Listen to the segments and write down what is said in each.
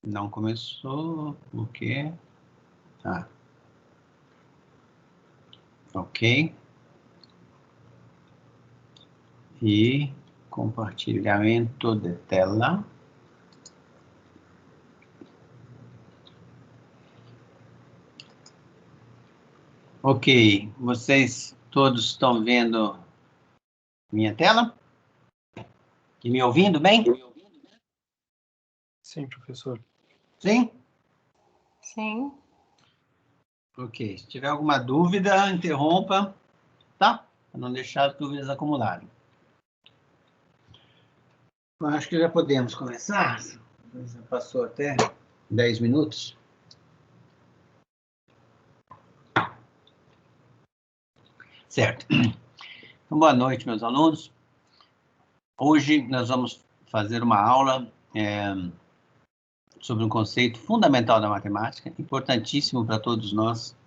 Não começou, o quê? Tá. Ok. E compartilhamento de tela. Ok, vocês todos estão vendo minha tela? E me ouvindo bem? Sim, professor. Sim? Sim. Ok, se tiver alguma dúvida, interrompa, tá? Para não deixar as dúvidas acumularem. Eu acho que já podemos começar. Já passou até 10 minutos. Certo. Então, boa noite, meus alunos. Hoje nós vamos fazer uma aula sobre um conceito fundamental da matemática, importantíssimo para todos nós,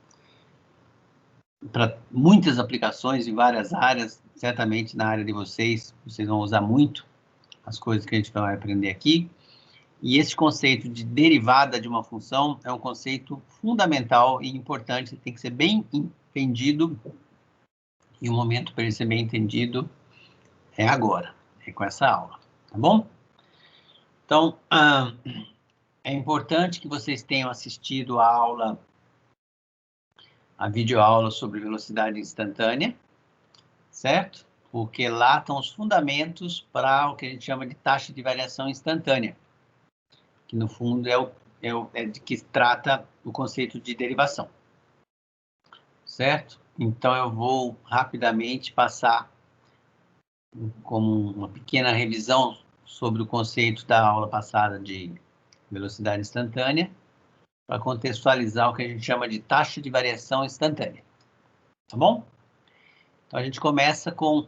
para muitas aplicações em várias áreas, certamente na área de vocês vão usar muito as coisas que a gente vai aprender aqui. E esse conceito de derivada de uma função é um conceito fundamental e importante, tem que ser bem entendido, e o momento para ele ser bem entendido é agora, é com essa aula, tá bom? Então, é importante que vocês tenham assistido a aula, a videoaula sobre velocidade instantânea, certo? Porque lá estão os fundamentos para o que a gente chama de taxa de variação instantânea, que no fundo é de que trata o conceito de derivação, certo? Então eu vou rapidamente passar como uma pequena revisão sobre o conceito da aula passada de velocidade instantânea, para contextualizar o que a gente chama de taxa de variação instantânea, tá bom? Então a gente começa com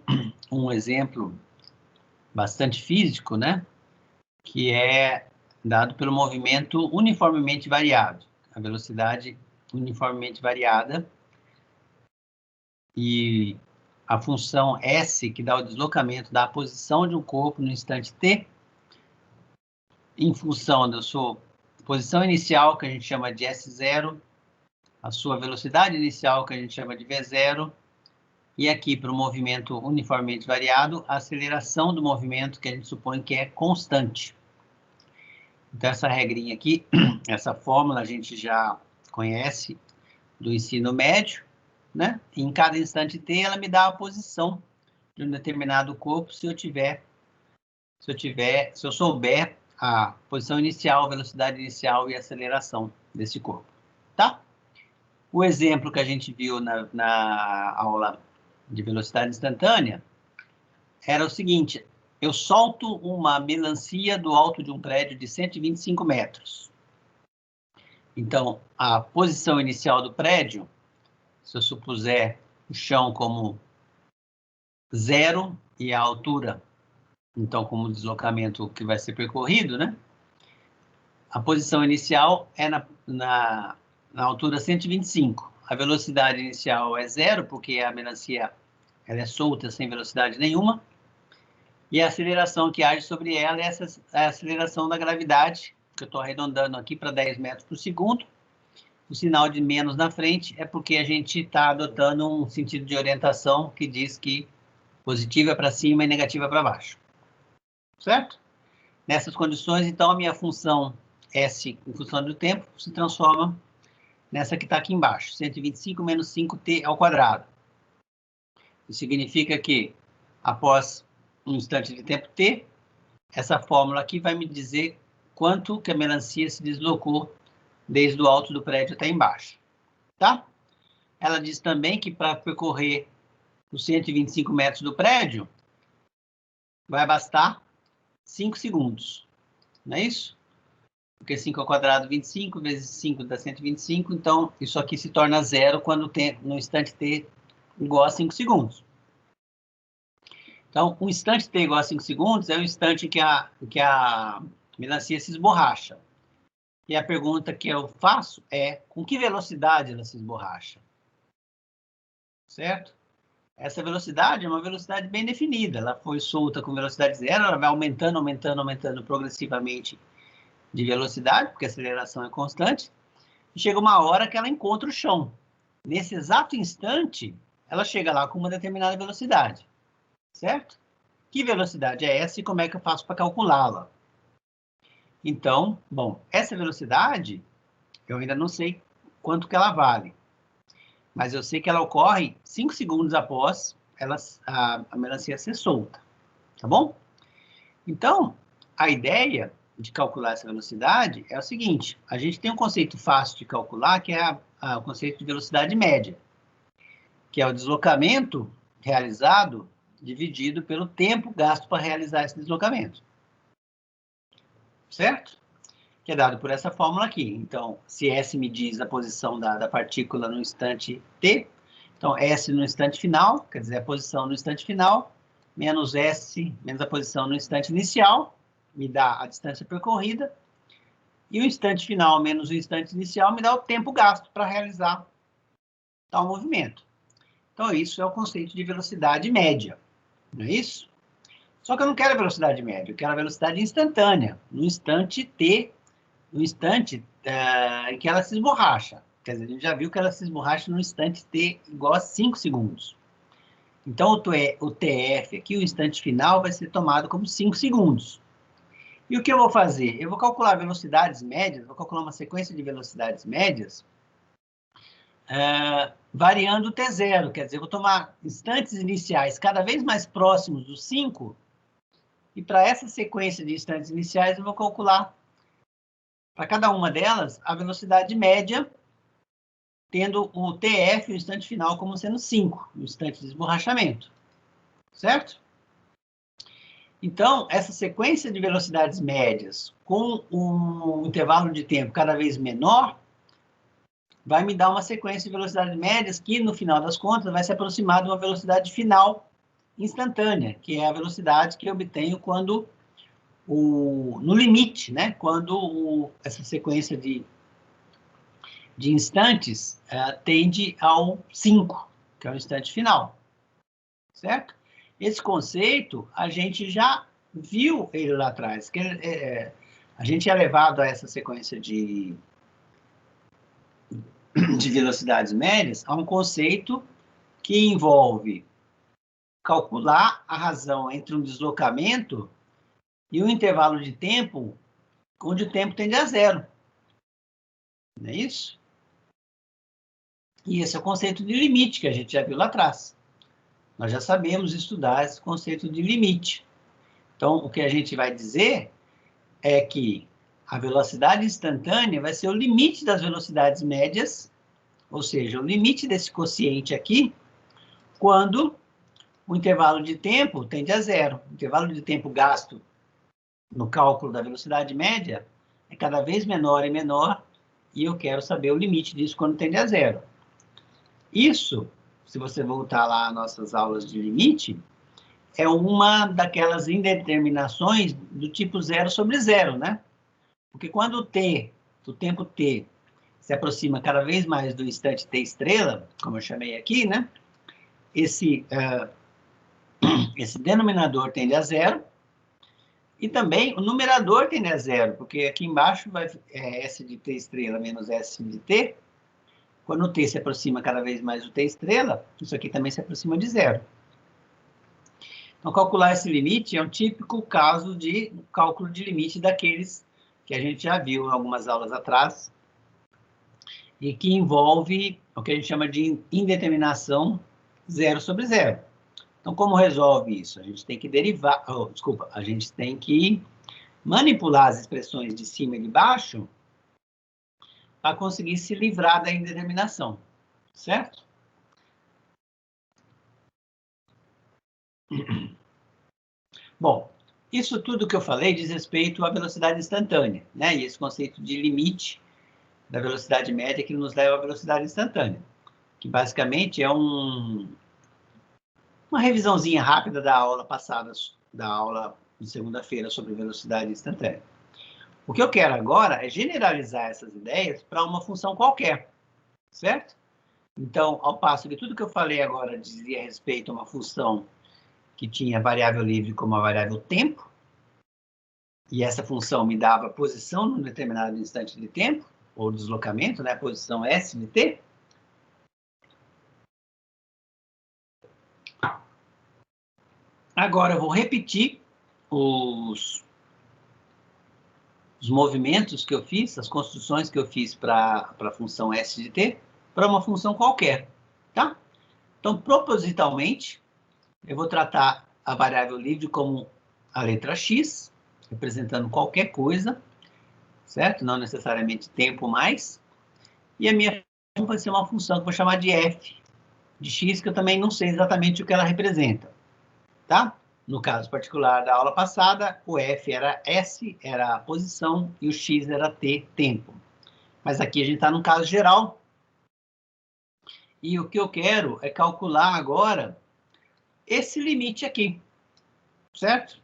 um exemplo bastante físico, né? Que é dado pelo movimento uniformemente variado, a velocidade uniformemente variada, e a função S, que dá o deslocamento da posição de um corpo no instante t, em função da sua posição inicial, que a gente chama de S0, a sua velocidade inicial, que a gente chama de V0, e aqui para o movimento uniformemente variado, a aceleração do movimento, que a gente supõe que é constante. Então, essa regrinha aqui, essa fórmula a gente já conhece do ensino médio, né? E em cada instante t, ela me dá a posição de um determinado corpo se eu souber a posição inicial, velocidade inicial e aceleração desse corpo, tá? O exemplo que a gente viu na aula de velocidade instantânea era o seguinte: eu solto uma melancia do alto de um prédio de 125 metros. Então, a posição inicial do prédio, se eu supuser o chão como 0 e a altura, então, como deslocamento que vai ser percorrido, né? A posição inicial é na altura 125. A velocidade inicial é 0, porque a melancia ela é solta, sem velocidade nenhuma. E a aceleração que age sobre ela é a aceleração da gravidade, que eu estou arredondando aqui para 10 metros por segundo. O sinal de menos na frente é porque a gente está adotando um sentido de orientação que diz que positiva é para cima e negativa é para baixo. Certo? Nessas condições, então, a minha função S, em função do tempo, se transforma nessa que está aqui embaixo, 125 menos 5t ao quadrado. Isso significa que, após um instante de tempo t, essa fórmula aqui vai me dizer quanto que a melancia se deslocou desde o alto do prédio até embaixo, tá? Ela diz também que para percorrer os 125 metros do prédio, vai bastar 5 segundos, não é isso? Porque 5 ao quadrado, 25, vezes 5 dá 125, então isso aqui se torna zero quando no instante t igual a 5 segundos. Então, um instante t igual a 5 segundos é o instante que a melancia se esborracha. E a pergunta que eu faço é, com que velocidade ela se esborracha? Certo? Essa velocidade é uma velocidade bem definida. Ela foi solta com velocidade zero, ela vai aumentando, aumentando, aumentando progressivamente de velocidade, porque a aceleração é constante, e chega uma hora que ela encontra o chão. Nesse exato instante, ela chega lá com uma determinada velocidade, certo? Que velocidade é essa e como é que eu faço para calculá-la? Então, bom, essa velocidade, eu ainda não sei quanto que ela vale, mas eu sei que ela ocorre 5 segundos após a melancia ser solta, tá bom? Então, a ideia de calcular essa velocidade é o seguinte, a gente tem um conceito fácil de calcular, que é o conceito de velocidade média, que é o deslocamento realizado dividido pelo tempo gasto para realizar esse deslocamento. Certo? Que é dado por essa fórmula aqui. Então, se S me diz a posição da partícula no instante t, então S no instante final, quer dizer, a posição no instante final, menos S, menos a posição no instante inicial, me dá a distância percorrida, e o instante final menos o instante inicial me dá o tempo gasto para realizar tal movimento. Então, isso é o conceito de velocidade média, não é isso? Só que eu não quero a velocidade média, eu quero a velocidade instantânea, no instante t, no instante em que ela se esborracha. Quer dizer, a gente já viu que ela se esborracha no instante t igual a 5 segundos. Então, o TF aqui, o instante final, vai ser tomado como 5 segundos. E o que eu vou fazer? Eu vou calcular velocidades médias, vou calcular uma sequência de velocidades médias, variando o T0, quer dizer, eu vou tomar instantes iniciais cada vez mais próximos dos 5, e para essa sequência de instantes iniciais, eu vou calcular, para cada uma delas, a velocidade média, tendo o TF, o instante final, como sendo 5, o instante de esborrachamento. Certo? Então, essa sequência de velocidades médias, com um intervalo de tempo cada vez menor, vai me dar uma sequência de velocidades médias que, no final das contas, vai se aproximar de uma velocidade final instantânea, que é a velocidade que eu obtenho quando, no limite, né, quando essa sequência de instantes tende ao 5, que é o instante final. Certo? Esse conceito, a gente já viu ele lá atrás, que a gente é levado a essa sequência de velocidades médias a um conceito que envolve calcular a razão entre um deslocamento e um intervalo de tempo onde o tempo tende a zero. Não é isso? E esse é o conceito de limite que a gente já viu lá atrás. Nós já sabemos estudar esse conceito de limite. Então, o que a gente vai dizer é que a velocidade instantânea vai ser o limite das velocidades médias, ou seja, o limite desse quociente aqui, quando o intervalo de tempo tende a zero. O intervalo de tempo gasto no cálculo da velocidade média é cada vez menor e menor, e eu quero saber o limite disso quando tende a zero. Isso, se você voltar lá às nossas aulas de limite, é uma daquelas indeterminações do tipo 0 sobre 0, né? Porque quando o tempo t, se aproxima cada vez mais do instante t estrela, como eu chamei aqui, né? Esse denominador tende a zero, e também o numerador tende a zero, porque aqui embaixo vai S de t estrela menos S de t. Quando o t se aproxima cada vez mais do t estrela, isso aqui também se aproxima de zero. Então, calcular esse limite é um típico caso de cálculo de limite daqueles que a gente já viu em algumas aulas atrás, e que envolve o que a gente chama de indeterminação 0 sobre 0. Então, como resolve isso? A gente tem que derivar, a gente tem que manipular as expressões de cima e de baixo para conseguir se livrar da indeterminação, certo? Bom, isso tudo que eu falei diz respeito à velocidade instantânea, né? E esse conceito de limite da velocidade média que nos leva à velocidade instantânea, que basicamente é uma revisãozinha rápida da aula passada, da aula de segunda-feira sobre velocidade instantânea. O que eu quero agora é generalizar essas ideias para uma função qualquer, certo? Então, ao passo que tudo que eu falei agora dizia respeito a uma função que tinha variável livre como a variável tempo, E essa função me dava posição num determinado instante de tempo, ou deslocamento, né? A posição S de t. Agora eu vou repetir os movimentos que eu fiz, as construções que eu fiz para a função S de t, para uma função qualquer, tá? Então, propositalmente, eu vou tratar a variável livre como a letra x, representando qualquer coisa, certo? Não necessariamente tempo mais. E a minha função vai ser uma função que eu vou chamar de f de x, que eu também não sei exatamente o que ela representa, tá? No caso particular da aula passada, o f era s, era a posição, e o x era t, tempo. Mas aqui a gente está num caso geral. E o que eu quero é calcular agora esse limite aqui, certo?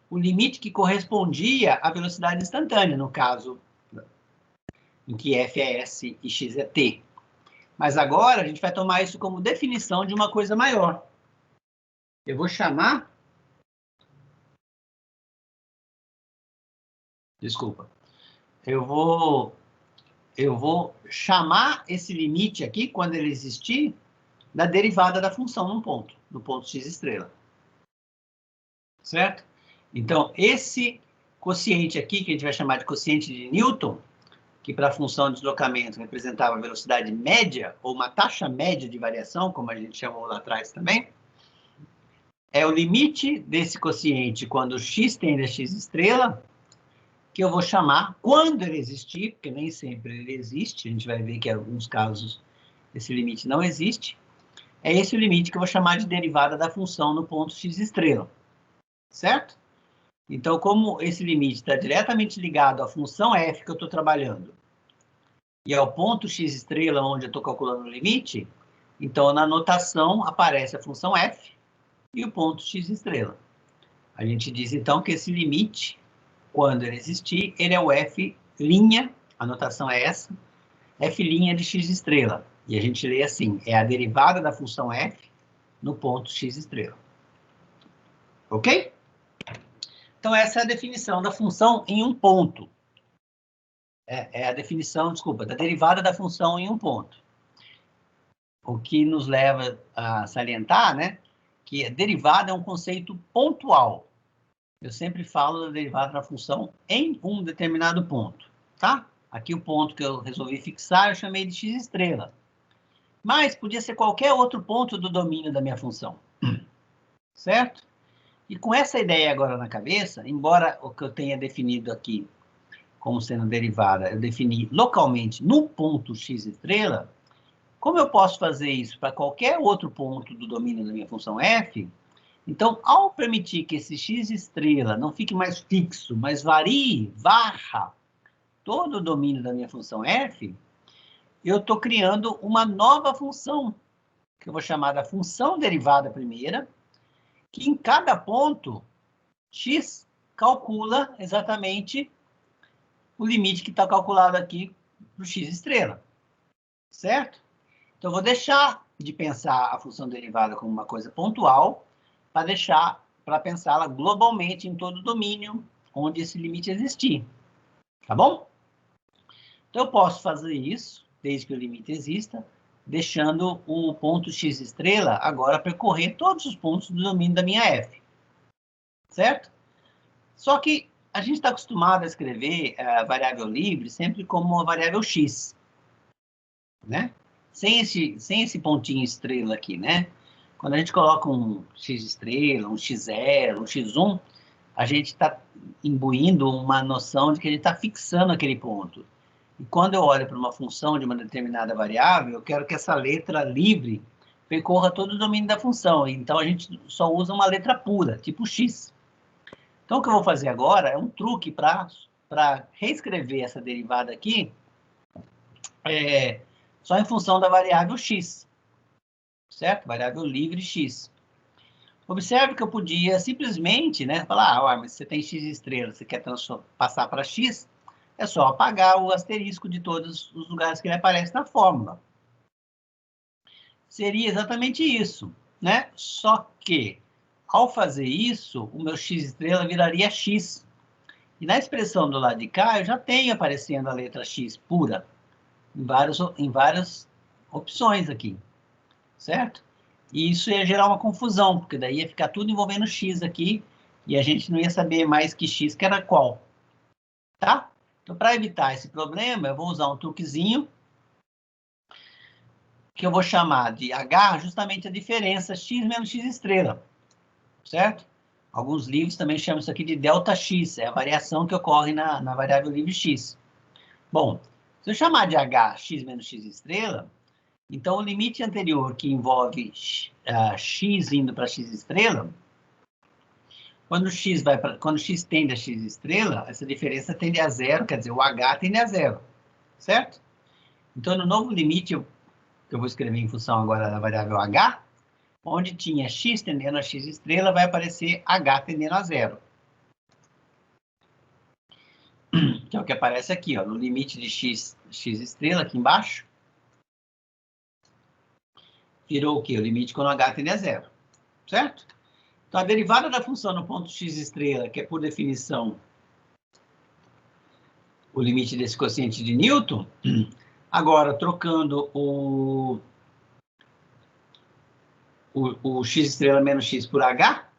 O limite que correspondia à velocidade instantânea, no caso em que f é s e x é t. Mas agora a gente vai tomar isso como definição de uma coisa maior. Eu vou chamar... Desculpa. Eu vou chamar esse limite aqui, quando ele existir, da derivada da função no ponto x estrela. Certo? Então, esse quociente aqui, que a gente vai chamar de quociente de Newton, que para a função de deslocamento representava a velocidade média, ou uma taxa média de variação, como a gente chamou lá atrás também, é o limite desse quociente quando x tende a x estrela, que eu vou chamar, quando ele existir, porque nem sempre ele existe, a gente vai ver que em alguns casos esse limite não existe, é esse o limite que eu vou chamar de derivada da função no ponto x estrela, certo? Então, como esse limite está diretamente ligado à função f que eu estou trabalhando, e ao ponto x estrela onde eu estou calculando o limite, então na notação aparece a função f e o ponto x estrela. A gente diz então que esse limite, quando ele existir, ele é o f', a notação é essa, f' de x estrela. E a gente lê assim, é a derivada da função f no ponto x estrela. Ok? Então essa é a definição da função em um ponto. É a definição, desculpa, da derivada da função em um ponto. O que nos leva a salientar, né, que a derivada é um conceito pontual. Eu sempre falo da derivada da função em um determinado ponto, tá? Aqui o ponto que eu resolvi fixar, eu chamei de x estrela. Mas podia ser qualquer outro ponto do domínio da minha função, certo? E com essa ideia agora na cabeça, embora o que eu tenha definido aqui como sendo derivada, eu defini localmente no ponto x estrela, como eu posso fazer isso para qualquer outro ponto do domínio da minha função f, então, ao permitir que esse x estrela não fique mais fixo, mas varie, varra todo o domínio da minha função f, eu estou criando uma nova função, que eu vou chamar da função derivada primeira, que em cada ponto, x calcula exatamente o limite que está calculado aqui para o x estrela, certo? Então, eu vou deixar de pensar a função derivada como uma coisa pontual, para pensá-la globalmente em todo o domínio onde esse limite existir, tá bom? Então, eu posso fazer isso, desde que o limite exista, deixando o ponto x estrela agora percorrer todos os pontos do domínio da minha f, certo? Só que a gente está acostumado a escrever a variável livre sempre como uma variável x, né? Sem esse pontinho estrela aqui, né? Quando a gente coloca um x estrela, um x0, um x1, a gente está imbuindo uma noção de que a gente está fixando aquele ponto. E quando eu olho para uma função de uma determinada variável, eu quero que essa letra livre percorra todo o domínio da função. Então, a gente só usa uma letra pura, tipo x. Então, o que eu vou fazer agora é um truque para reescrever essa derivada aqui só em função da variável x, certo? Variável livre x. Observe que eu podia simplesmente, né, falar, mas você tem x estrela, você quer passar para x, é só apagar o asterisco de todos os lugares que ele aparece na fórmula. Seria exatamente isso, né? Só que, ao fazer isso, o meu x estrela viraria x, E na expressão do lado de cá, eu já tenho aparecendo a letra x pura, em várias opções aqui, certo? E isso ia gerar uma confusão, porque daí ia ficar tudo envolvendo x aqui, e a gente não ia saber mais que x que era qual, tá? Então, para evitar esse problema, eu vou usar um truquezinho, que eu vou chamar de h justamente a diferença x menos x estrela, certo? Alguns livros também chamam isso aqui de delta x, é a variação que ocorre na variável livre x. Bom, se eu chamar de h x menos x estrela, então o limite anterior que envolve x indo para x estrela, quando x tende a x estrela, essa diferença tende a zero, quer dizer, o h tende a zero, certo? Então, no novo limite, que eu vou escrever em função agora da variável h, onde tinha x tendendo a x estrela, vai aparecer h tendendo a zero. Que é o que aparece aqui, ó, no limite de x estrela, aqui embaixo. Virou o quê? O limite quando h tende a zero, certo? Então, a derivada da função no ponto x estrela, que é, por definição, o limite desse quociente de Newton, agora, trocando o x estrela menos x por h,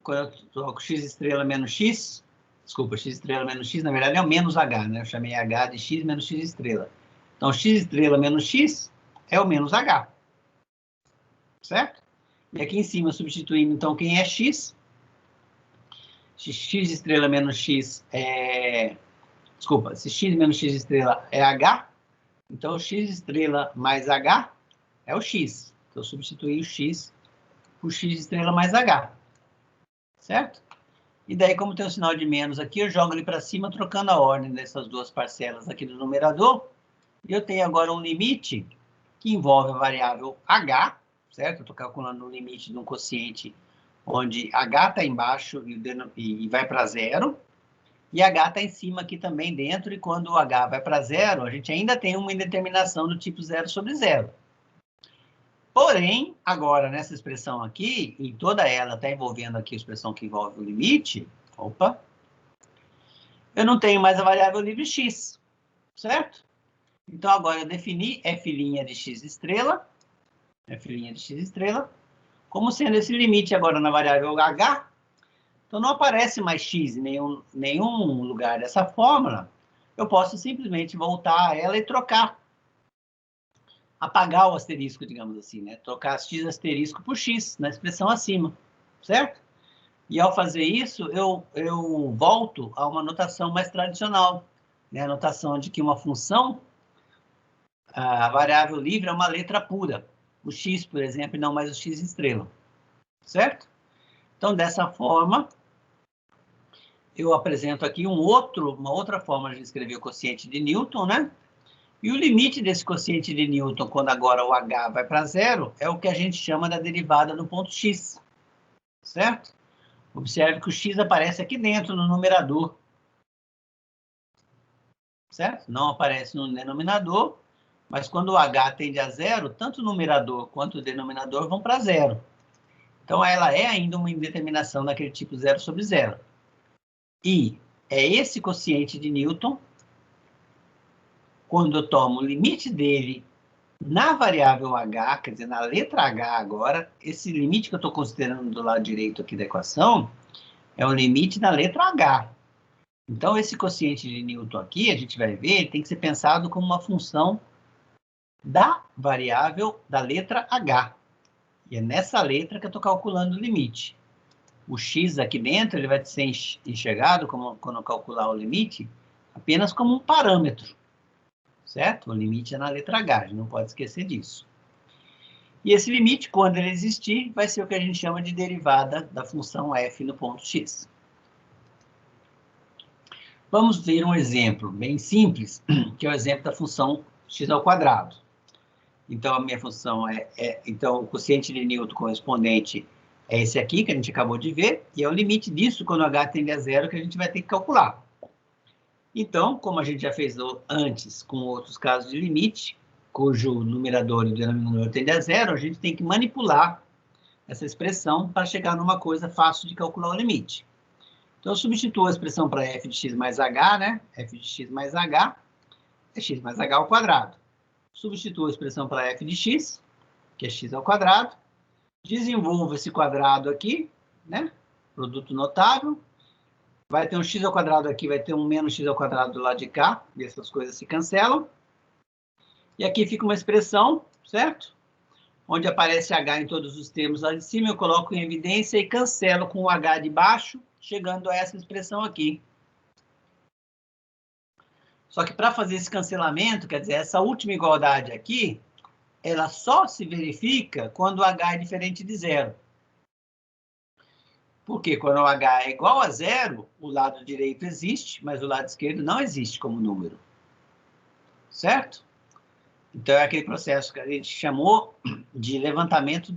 quando eu troco x estrela menos x, desculpa, x estrela menos x, na verdade é o menos h, né? Eu chamei h de x menos x estrela. Então, x estrela menos x é o menos h, certo? E aqui em cima, substituindo, então, quem é x? X estrela menos x é... Desculpa, se x menos x estrela é h, então x estrela mais h é o x. Então, eu substituí o x por x estrela mais h, certo? E daí, como tem o sinal de menos aqui, eu jogo ele para cima, trocando a ordem dessas duas parcelas aqui do numerador. E eu tenho agora um limite que envolve a variável h, certo? Eu estou calculando o limite de um quociente onde h está embaixo e vai para zero. E h está em cima aqui também dentro, e quando o h vai para zero, a gente ainda tem uma indeterminação do tipo zero sobre zero. Porém, agora, nessa expressão aqui, em toda ela está envolvendo aqui a expressão que envolve o limite, opa, eu não tenho mais a variável livre x, certo? Então, agora eu defini f' de x estrela, como sendo esse limite agora na variável h. Então, não aparece mais x em nenhum lugar dessa fórmula. Eu posso simplesmente voltar a ela e trocar. Apagar o asterisco, digamos assim, né? Trocar x asterisco por x na expressão acima, certo? E ao fazer isso, eu volto a uma notação mais tradicional, né? A notação de que uma função, a variável livre é uma letra pura. O x, por exemplo, e não mais o x estrela, certo? Então, dessa forma, eu apresento aqui uma outra forma de escrever o quociente de Newton, né? E o limite desse quociente de Newton, quando agora o h vai para zero, é o que a gente chama da derivada do ponto x, certo? Observe que o x aparece aqui dentro, no numerador, certo? Não aparece no denominador, mas quando o h tende a zero, tanto o numerador quanto o denominador vão para zero. Então, ela é ainda uma indeterminação daquele tipo zero sobre zero. E é esse quociente de Newton, quando eu tomo o limite dele na variável h, quer dizer, na letra h agora, esse limite que eu estou considerando do lado direito aqui da equação, é o limite na letra h. Então, esse quociente de Newton aqui, a gente vai ver, ele tem que ser pensado como uma função da variável da letra h. E é nessa letra que eu estou calculando o limite. O x aqui dentro, ele vai ser enxergado, quando eu calcular o limite, apenas como um parâmetro, certo? O limite é na letra h, a gente não pode esquecer disso. E esse limite, quando ele existir, vai ser o que a gente chama de derivada da função f no ponto x. Vamos ver um exemplo bem simples, que é o exemplo da função x ao quadrado. Então, a minha função então, o quociente de Newton correspondente é esse aqui, que a gente acabou de ver, e é o limite disso, quando h tende a zero, que a gente vai ter que calcular. Então, como a gente já fez antes com outros casos de limite, cujo numerador e o denominador tende a zero, a gente tem que manipular essa expressão para chegar numa coisa fácil de calcular o limite. Então, eu substituo a expressão para f de x mais h, né? F de x mais h é x mais h ao quadrado. Substituo a expressão para f de x, que é x ao quadrado. Desenvolvo esse quadrado aqui, né? Produto notável. Vai ter um x ao quadrado aqui, vai ter um menos x ao quadrado do lado de cá. E essas coisas se cancelam. E aqui fica uma expressão, certo? Onde aparece h em todos os termos lá de cima, eu coloco em evidência e cancelo com o h de baixo, chegando a essa expressão aqui. Só que para fazer esse cancelamento, quer dizer, essa última igualdade aqui, ela só se verifica quando o h é diferente de zero. Porque quando o h é igual a zero, o lado direito existe, mas o lado esquerdo não existe como número. Certo? Então, é aquele processo que a gente chamou de levantamento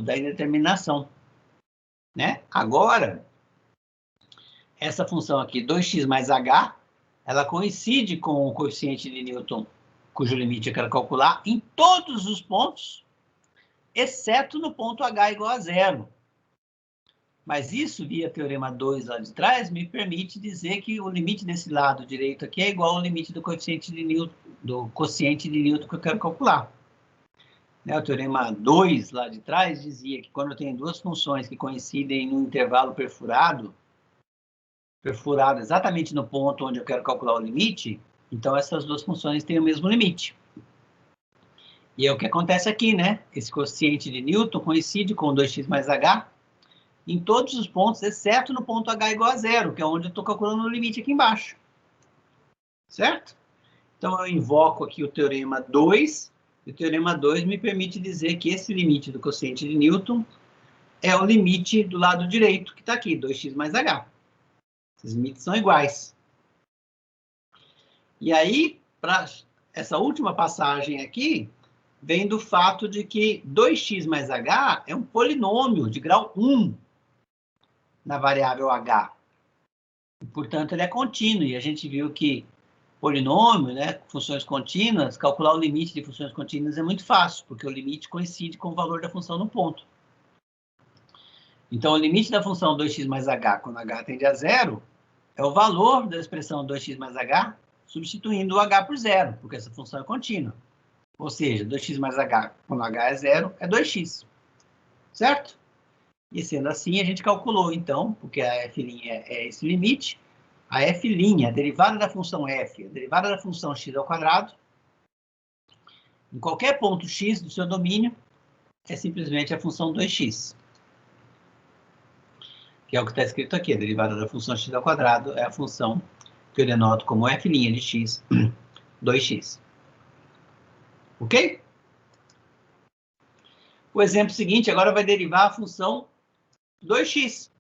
da indeterminação. Né? Agora, essa função aqui, 2x mais h, ela coincide com o coeficiente de Newton, cujo limite eu quero calcular, em todos os pontos, exceto no ponto h igual a zero. Mas isso, via teorema 2 lá de trás, me permite dizer que o limite desse lado direito aqui é igual ao limite do quociente de Newton, que eu quero calcular. Né, o teorema 2 lá de trás dizia que quando eu tenho duas funções que coincidem no intervalo perfurado exatamente no ponto onde eu quero calcular o limite, então essas duas funções têm o mesmo limite. E é o que acontece aqui, né? Esse quociente de Newton coincide com 2x mais h em todos os pontos, exceto no ponto h igual a zero, que é onde eu estou calculando o limite aqui embaixo. Certo? Então, eu invoco aqui o teorema 2, e o teorema 2 me permite dizer que esse limite do quociente de Newton é o limite do lado direito, que está aqui, 2x mais h. Esses limites são iguais. E aí, para essa última passagem aqui, vem do fato de que 2x mais h é um polinômio de grau 1 na variável h. E, portanto, ele é contínuo. E a gente viu que polinômio, né, funções contínuas, calcular o limite de funções contínuas é muito fácil, porque o limite coincide com o valor da função no ponto. Então, o limite da função 2x mais h, quando h tende a zero, é o valor da expressão 2x mais h, substituindo o h por zero, porque essa função é contínua. Ou seja, 2x mais h, quando h é zero, é 2x. Certo? E sendo assim, a gente calculou, então, porque a f' é esse limite, a f', a derivada da função f, a derivada da função x ao quadrado, em qualquer ponto x do seu domínio, é simplesmente a função 2x. Que é o que está escrito aqui, a derivada da função x ao quadrado é a função que eu denoto como f' de x, 2x. Ok? O exemplo seguinte agora vai derivar a função 2x.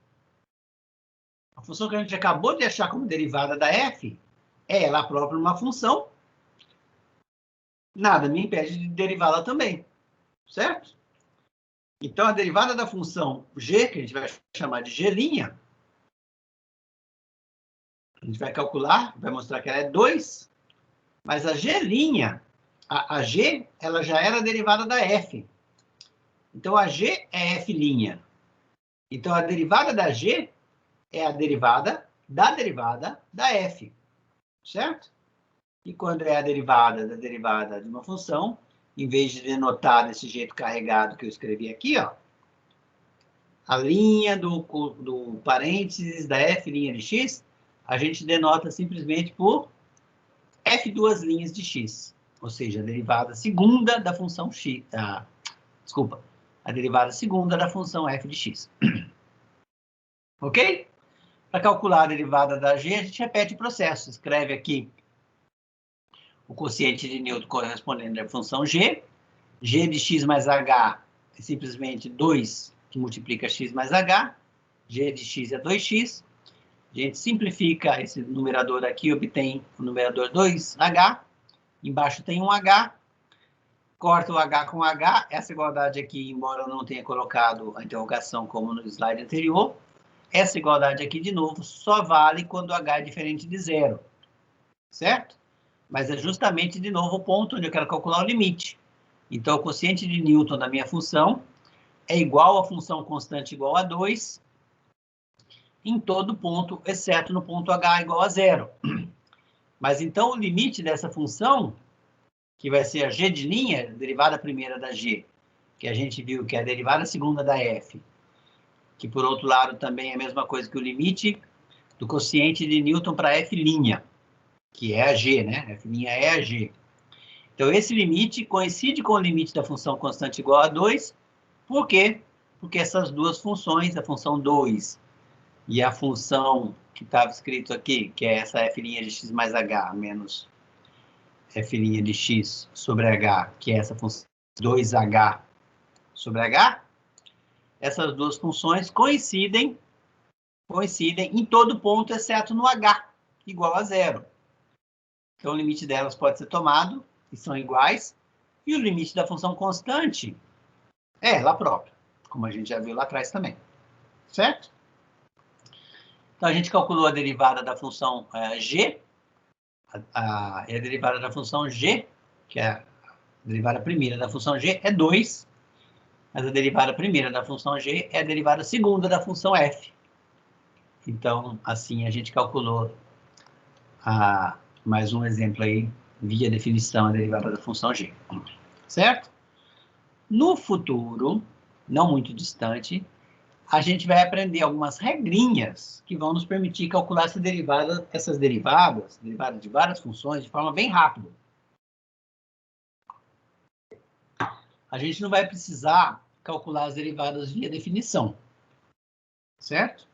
A função que a gente acabou de achar como derivada da f é ela própria uma função. Nada me impede de derivá-la também. Certo? Então, a derivada da função g, que a gente vai chamar de g', a gente vai calcular, vai mostrar que ela é 2, mas a g', a g, ela já era a derivada da f. Então, a g é f'. Então, a derivada da g é a derivada da f. Certo? E quando é a derivada da derivada de uma função, em vez de denotar desse jeito carregado que eu escrevi aqui, ó, a linha do parênteses da f' de x, a gente denota simplesmente por f duas linhas de x. Ou seja, a derivada segunda da função x. Desculpa. A derivada segunda da função f de x. Ok? Para calcular a derivada da g, a gente repete o processo. Escreve aqui o quociente de Newton correspondente à função g. G de x mais h é simplesmente 2 que multiplica x mais h. G de x é 2x. A gente simplifica esse numerador aqui, obtém o numerador 2h. Embaixo tem um h. Corta o h com h. Essa igualdade aqui, embora eu não tenha colocado a interrogação como no slide anterior, essa igualdade aqui, de novo, só vale quando h é diferente de zero. Certo? Mas é justamente, de novo, o ponto onde eu quero calcular o limite. Então, o quociente de Newton da minha função é igual à função constante igual a 2, em todo ponto, exceto no ponto h igual a zero. Mas então o limite dessa função, que vai ser a g de linha, derivada primeira da g, que a gente viu que é a derivada segunda da f, que por outro lado também é a mesma coisa que o limite do quociente de Newton para f', que é a g, né? F' é a g. Então, esse limite coincide com o limite da função constante igual a 2. Por quê? Porque essas duas funções, a função 2 e a função que estava escrito aqui, que é essa f' de x mais h menos f' de x sobre h, que é essa função 2h sobre h, essas duas funções coincidem em todo ponto, exceto no h, igual a zero. Então, o limite delas pode ser tomado, e são iguais, e o limite da função constante é ela própria, como a gente já viu lá atrás também. Certo? Então, a gente calculou a derivada da função g, a derivada da função g, que é a derivada primeira da função g, é 2, mas a derivada primeira da função g é a derivada segunda da função f. Então, assim, a gente calculou mais um exemplo aí, via definição, a derivada da função g. Certo? No futuro, não muito distante, a gente vai aprender algumas regrinhas que vão nos permitir calcular essas derivadas de várias funções, de forma bem rápida. A gente não vai precisar calcular as derivadas via definição. Certo?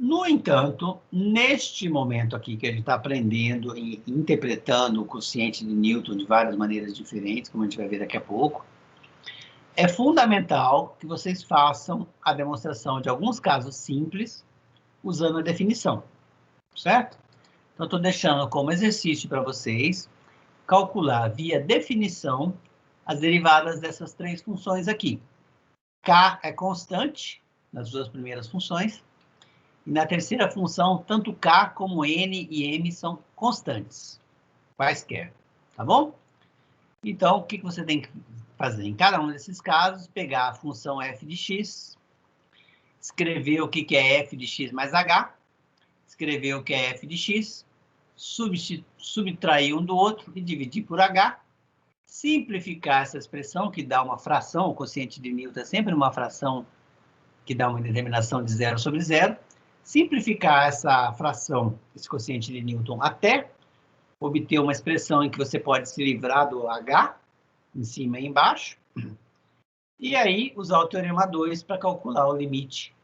No entanto, neste momento aqui que a gente está aprendendo e interpretando o quociente de Newton de várias maneiras diferentes, como a gente vai ver daqui a pouco, é fundamental que vocês façam a demonstração de alguns casos simples usando a definição, certo? Então, estou deixando como exercício para vocês calcular via definição as derivadas dessas três funções aqui. K é constante nas duas primeiras funções, e na terceira função, tanto K como N e M são constantes, quaisquer, tá bom? Então, o que você tem que fazer? Em cada um desses casos, pegar a função f de x, escrever o que é f de x mais h, escrever o que é f de x, subtrair um do outro e dividir por h, simplificar essa expressão, que dá uma fração, o quociente de Newton é sempre uma fração que dá uma determinação de 0 sobre 0, simplificar essa fração, esse quociente de Newton, até obter uma expressão em que você pode se livrar do h, em cima e embaixo, e aí usar o teorema 2 para calcular o limite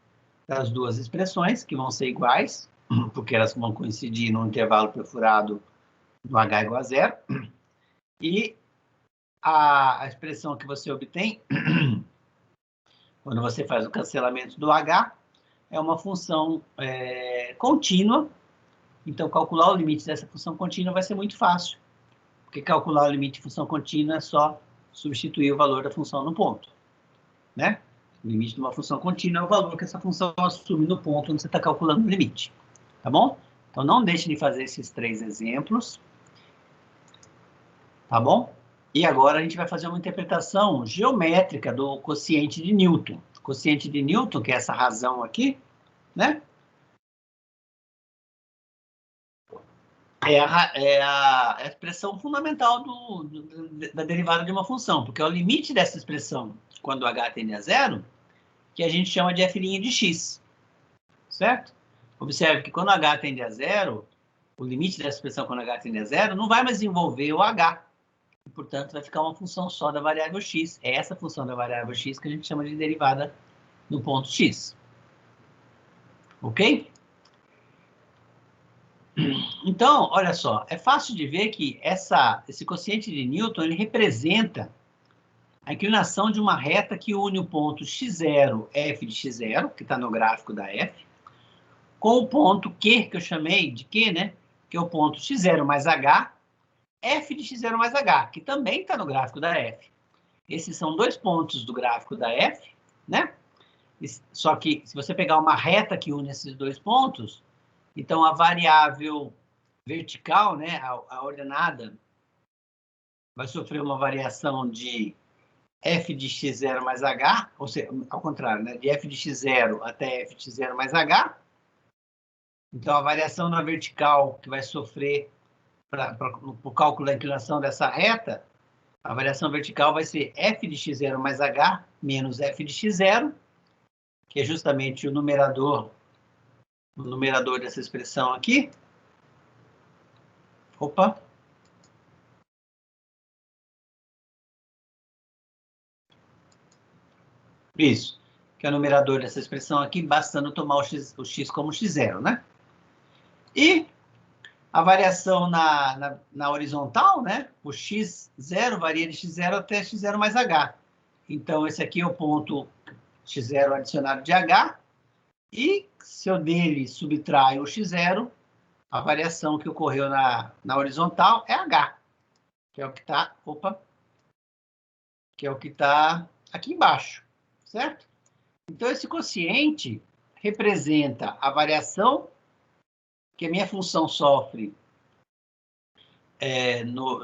das duas expressões, que vão ser iguais, porque elas vão coincidir no intervalo perfurado do h igual a 0, e a expressão que você obtém, quando você faz o cancelamento do h, é uma função contínua. Então, calcular o limite dessa função contínua vai ser muito fácil, porque calcular o limite de função contínua é só substituir o valor da função no ponto, né? O limite de uma função contínua é o valor que essa função assume no ponto onde você está calculando o limite, tá bom? Então, não deixe de fazer esses 3 exemplos, tá bom? E agora a gente vai fazer uma interpretação geométrica do quociente de Newton. O quociente de Newton, que é essa razão aqui, né? É a expressão fundamental da derivada de uma função, porque é o limite dessa expressão, quando h tende a zero, que a gente chama de f' de x, certo? Observe que quando h tende a zero, o limite dessa expressão quando h tende a zero não vai mais envolver o h, e, portanto, vai ficar uma função só da variável x. É essa função da variável x que a gente chama de derivada no ponto x. Ok? Então, olha só, é fácil de ver que esse quociente de Newton ele representa a inclinação de uma reta que une o ponto x0, f de x0, que está no gráfico da f, com o ponto Q, que eu chamei de Q, né? Que é o ponto x0 mais h, f de x0 mais h, que também está no gráfico da f. Esses são dois pontos do gráfico da f, né? Só que, se você pegar uma reta que une esses dois pontos, então a variável vertical, né, a ordenada, vai sofrer uma variação de f de x0 mais h, ou seja, ao contrário, né? De f de x0 até f de x0 mais h. Então, a variação na vertical que vai sofrer para o cálculo da inclinação dessa reta, a variação vertical vai ser f de x0 mais h menos f de x0, que é justamente o numerador dessa expressão aqui. Opa! Isso, que é o numerador dessa expressão aqui, bastando tomar o x como x0, né? E a variação na horizontal, né? O x0 varia de x0 até x0 mais h. Então, esse aqui é o ponto x0 adicionado de h. E se eu dele subtraio o x0, a variação que ocorreu na horizontal é h, que é o que está, que é o que está aqui embaixo, certo? Então, esse quociente representa a variação que a minha função sofre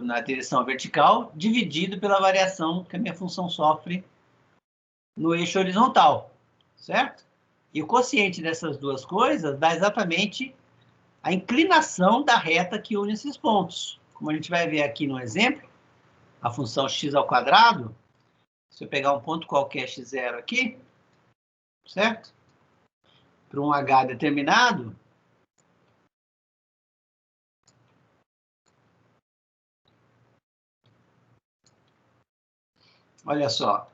na direção vertical, dividido pela variação que a minha função sofre no eixo horizontal, certo? E o quociente dessas duas coisas dá exatamente a inclinação da reta que une esses pontos. Como a gente vai ver aqui no exemplo, a função x ao quadrado, se eu pegar um ponto qualquer x0 aqui, certo? Para um h determinado, olha só,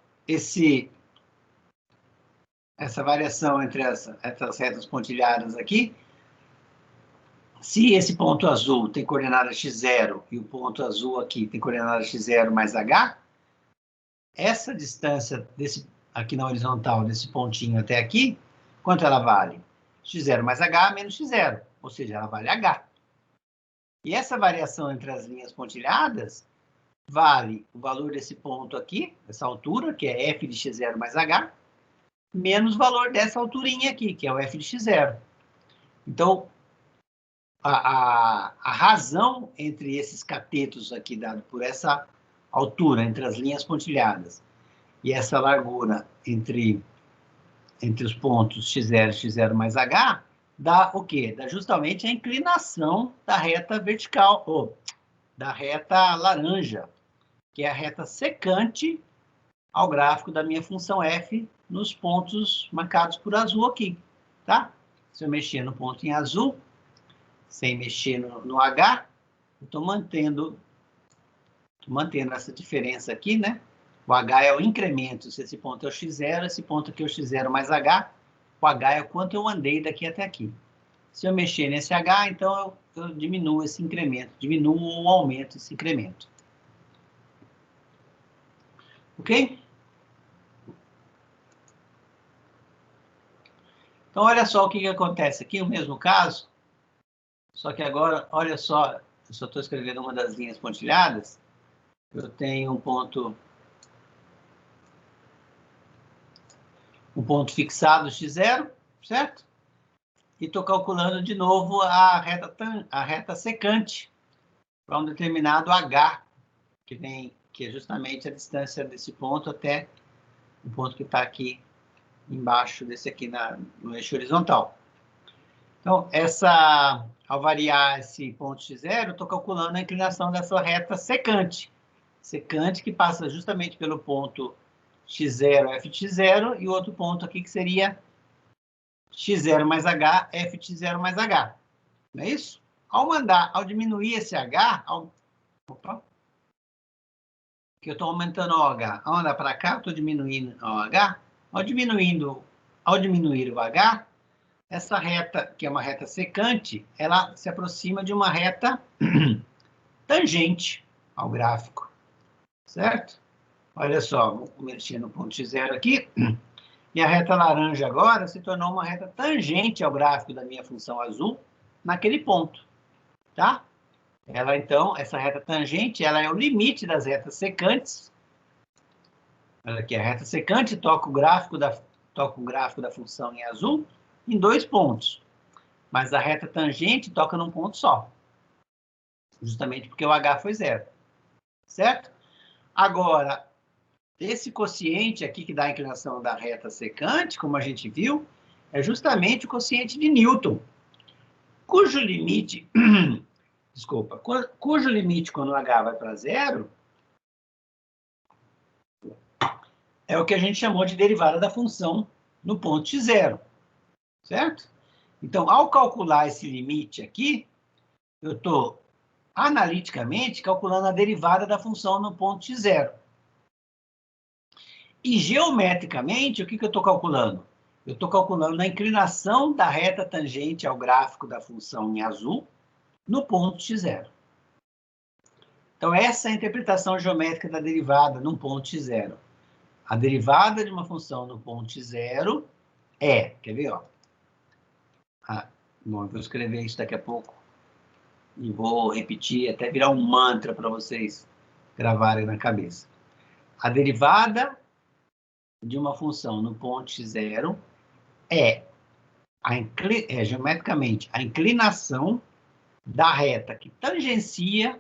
essa variação entre essas retas pontilhadas aqui, se esse ponto azul tem coordenada x0 e o ponto azul aqui tem coordenada x0 mais h, essa distância aqui na horizontal, desse pontinho até aqui, quanto ela vale? x0 mais h menos x0, ou seja, ela vale h. E essa variação entre as linhas pontilhadas vale o valor desse ponto aqui, essa altura, que é f de x0 mais h, menos o valor dessa alturinha aqui, que é o f de x0. Então, a razão entre esses catetos aqui, dado por essa altura entre as linhas pontilhadas, e essa largura entre os pontos x0 e x0 mais h, dá o quê? Dá justamente a inclinação da reta vertical, ou da reta laranja, que é a reta secante ao gráfico da minha função f nos pontos marcados por azul aqui, tá? Se eu mexer no ponto em azul, sem mexer no h, eu estou mantendo essa diferença aqui, né? O h é o incremento, se esse ponto é o x0, esse ponto aqui é o x0 mais h, o h é o quanto eu andei daqui até aqui. Se eu mexer nesse h, então eu diminuo esse incremento, diminuo ou aumento esse incremento. Ok? Então, olha só o que acontece aqui, o mesmo caso, só que agora, olha só, eu só estou escrevendo uma das linhas pontilhadas, eu tenho um ponto fixado x0, certo? E estou calculando de novo a reta secante para um determinado h, que é justamente a distância desse ponto até o ponto que está aqui embaixo desse aqui no eixo horizontal. Então, ao variar esse ponto x0, eu estou calculando a inclinação dessa reta secante. Secante que passa justamente pelo ponto x0, f de x0, e o outro ponto aqui que seria x0 mais h, f de x0 mais h. Não é isso? Ao diminuir esse h, que eu estou aumentando o h, ao andar para cá, eu estou diminuindo o h, ao diminuir o h, essa reta, que é uma reta secante, ela se aproxima de uma reta tangente ao gráfico, certo? Olha só, vou mexer no ponto x0 aqui, e a reta laranja agora se tornou uma reta tangente ao gráfico da minha função azul, naquele ponto, tá? Ela, então, essa reta tangente, ela é o limite das retas secantes. Olha aqui, a reta secante toca o gráfico da função em azul em 2 pontos. Mas a reta tangente toca num ponto só. Justamente porque o h foi 0. Certo? Agora, esse quociente aqui que dá a inclinação da reta secante, como a gente viu, é justamente o quociente de Newton, cujo limite, desculpa, cujo limite quando h vai para zero, é o que a gente chamou de derivada da função no ponto x0, certo? Então, ao calcular esse limite aqui, eu estou analiticamente calculando a derivada da função no ponto x0. E geometricamente, o que eu estou calculando? Eu estou calculando a inclinação da reta tangente ao gráfico da função em azul no ponto x0. Então, essa é a interpretação geométrica da derivada num ponto x0. A derivada de uma função no ponto x0 é... Quer ver, ó? Bom, eu vou escrever isso daqui a pouco. E vou repetir até virar um mantra para vocês gravarem na cabeça. A derivada de uma função no ponto x0 é geometricamente a inclinação da reta que tangencia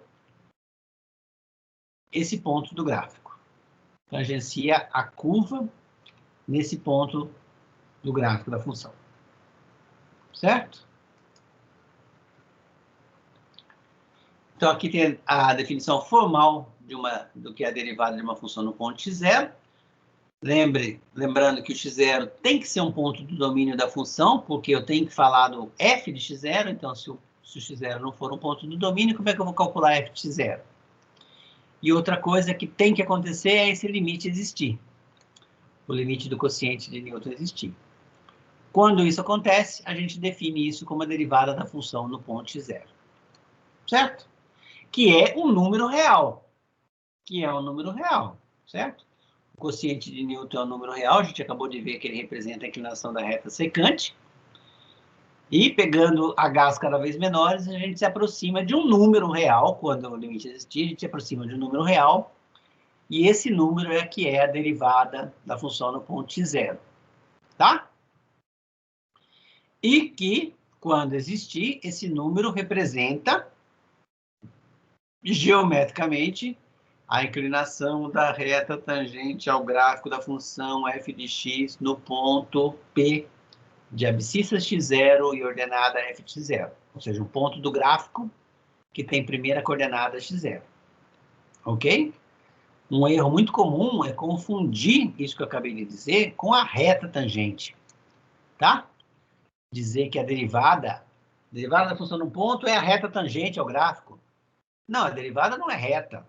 esse ponto do gráfico. Tangencia a curva nesse ponto do gráfico da função. Certo? Então, aqui tem a definição formal do que é a derivada de uma função no ponto x0. Lembrando que o x0 tem que ser um ponto do domínio da função, porque eu tenho que falar do f de x0, então se o x0 não for um ponto do domínio, como é que eu vou calcular f de x0? E outra coisa que tem que acontecer é esse limite existir. O limite do quociente de Newton existir. Quando isso acontece, a gente define isso como a derivada da função no ponto x0. Certo? Que é um número real. Certo? O quociente de Newton é um número real, a gente acabou de ver que ele representa a inclinação da reta secante. E pegando h's cada vez menores, a gente se aproxima de um número real, quando o limite existir, a gente se aproxima de um número real, e esse número é que é a derivada da função no ponto x0, tá? E que, quando existir, esse número representa, geometricamente, a inclinação da reta tangente ao gráfico da função f de x no ponto P de abscissa x0 e ordenada f de x0. Ou seja, um ponto do gráfico que tem primeira coordenada x0. Ok? Um erro muito comum é confundir isso que eu acabei de dizer com a reta tangente. Tá? Dizer que a derivada da função num ponto é a reta tangente ao gráfico. Não, a derivada não é reta.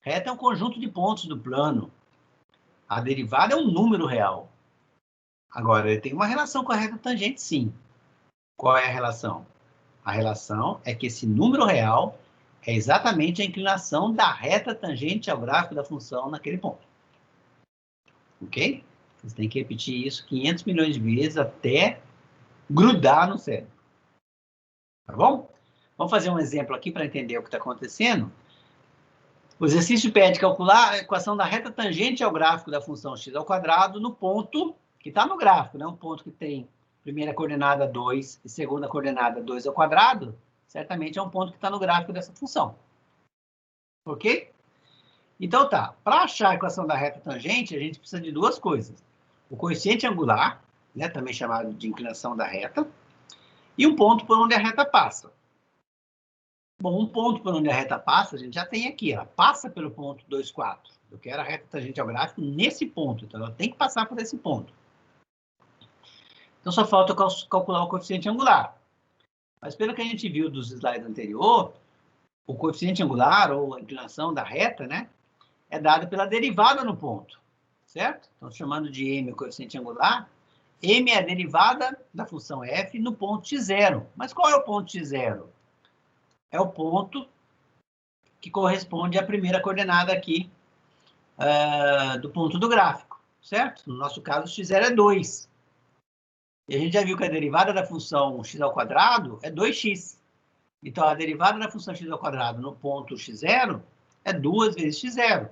Reta é um conjunto de pontos do plano. A derivada é um número real. Agora, ele tem uma relação com a reta tangente, sim. Qual é a relação? A relação é que esse número real é exatamente a inclinação da reta tangente ao gráfico da função naquele ponto. Ok? Vocês têm que repetir isso 500 milhões de vezes até grudar no cérebro. Tá bom? Vamos fazer um exemplo aqui para entender o que está acontecendo. O exercício pede calcular a equação da reta tangente ao gráfico da função x ao quadrado no ponto que está no gráfico, né? Um ponto que tem primeira coordenada 2 e segunda coordenada 2 ao quadrado, certamente é um ponto que está no gráfico dessa função. Ok? Então tá, para achar a equação da reta tangente, a gente precisa de duas coisas. O coeficiente angular, né, também chamado de inclinação da reta, e um ponto por onde a reta passa. Bom, um ponto por onde a reta passa, a gente já tem aqui, ela passa pelo ponto 2, 4. Eu quero a reta tangente ao gráfico nesse ponto, então ela tem que passar por esse ponto. Então só falta calcular o coeficiente angular. Mas pelo que a gente viu dos slides anterior, o coeficiente angular, ou a inclinação da reta, né, é dado pela derivada no ponto, certo? Então, chamando de m o coeficiente angular, m é a derivada da função f no ponto x0. Mas qual é o ponto x0? É o ponto que corresponde à primeira coordenada aqui do ponto do gráfico, certo? No nosso caso, x0 é 2. E a gente já viu que a derivada da função x ao quadrado é 2x. Então, a derivada da função x ao quadrado no ponto x0 é 2 vezes x0.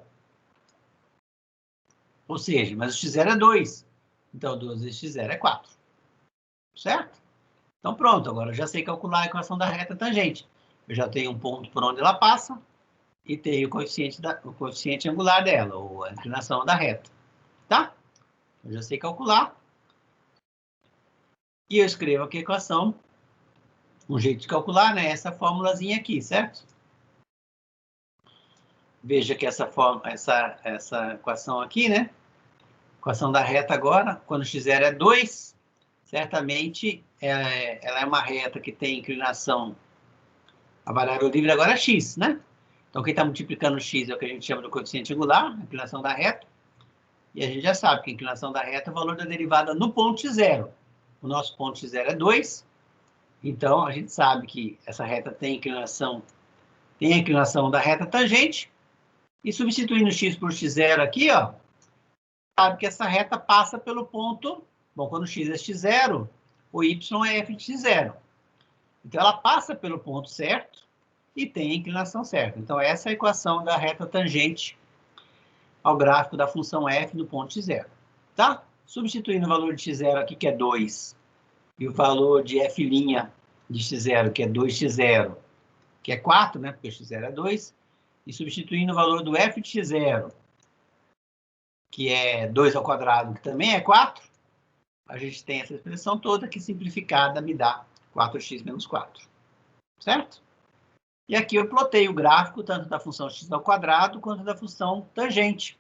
Ou seja, mas o x0 é 2. Então, 2 vezes x0 é 4. Certo? Então, pronto. Agora eu já sei calcular a equação da reta tangente. Eu já tenho um ponto por onde ela passa e tenho o coeficiente angular dela, ou a inclinação da reta. Tá? Eu já sei calcular. E eu escrevo aqui a equação. Um jeito de calcular, né? Essa formulazinha aqui, certo? Veja que essa equação aqui, né? Equação da reta agora, quando x0 é 2, certamente ela é uma reta que tem inclinação. A variável livre agora é x, né? Então, quem está multiplicando x é o que a gente chama de coeficiente angular, a inclinação da reta. E a gente já sabe que a inclinação da reta é o valor da derivada no ponto x0. O nosso ponto x0 é 2. Então, a gente sabe que essa reta tem a inclinação da reta tangente. E substituindo x por x0 aqui, ó, sabe que essa reta passa pelo ponto... Bom, quando x é x0, o y é f de x0. Então, ela passa pelo ponto certo e tem a inclinação certa. Então, essa é a equação da reta tangente ao gráfico da função f no ponto x0. Tá? Substituindo o valor de x0 aqui, que é 2, e o valor de f' de x0, que é 2x0, que é 4, né? Porque x0 é 2. E substituindo o valor do f de x0, que é 2 ao quadrado, que também é 4, a gente tem essa expressão toda que simplificada me dá 4x menos 4. Certo? E aqui eu plotei o gráfico tanto da função x ao quadrado quanto da função tangente.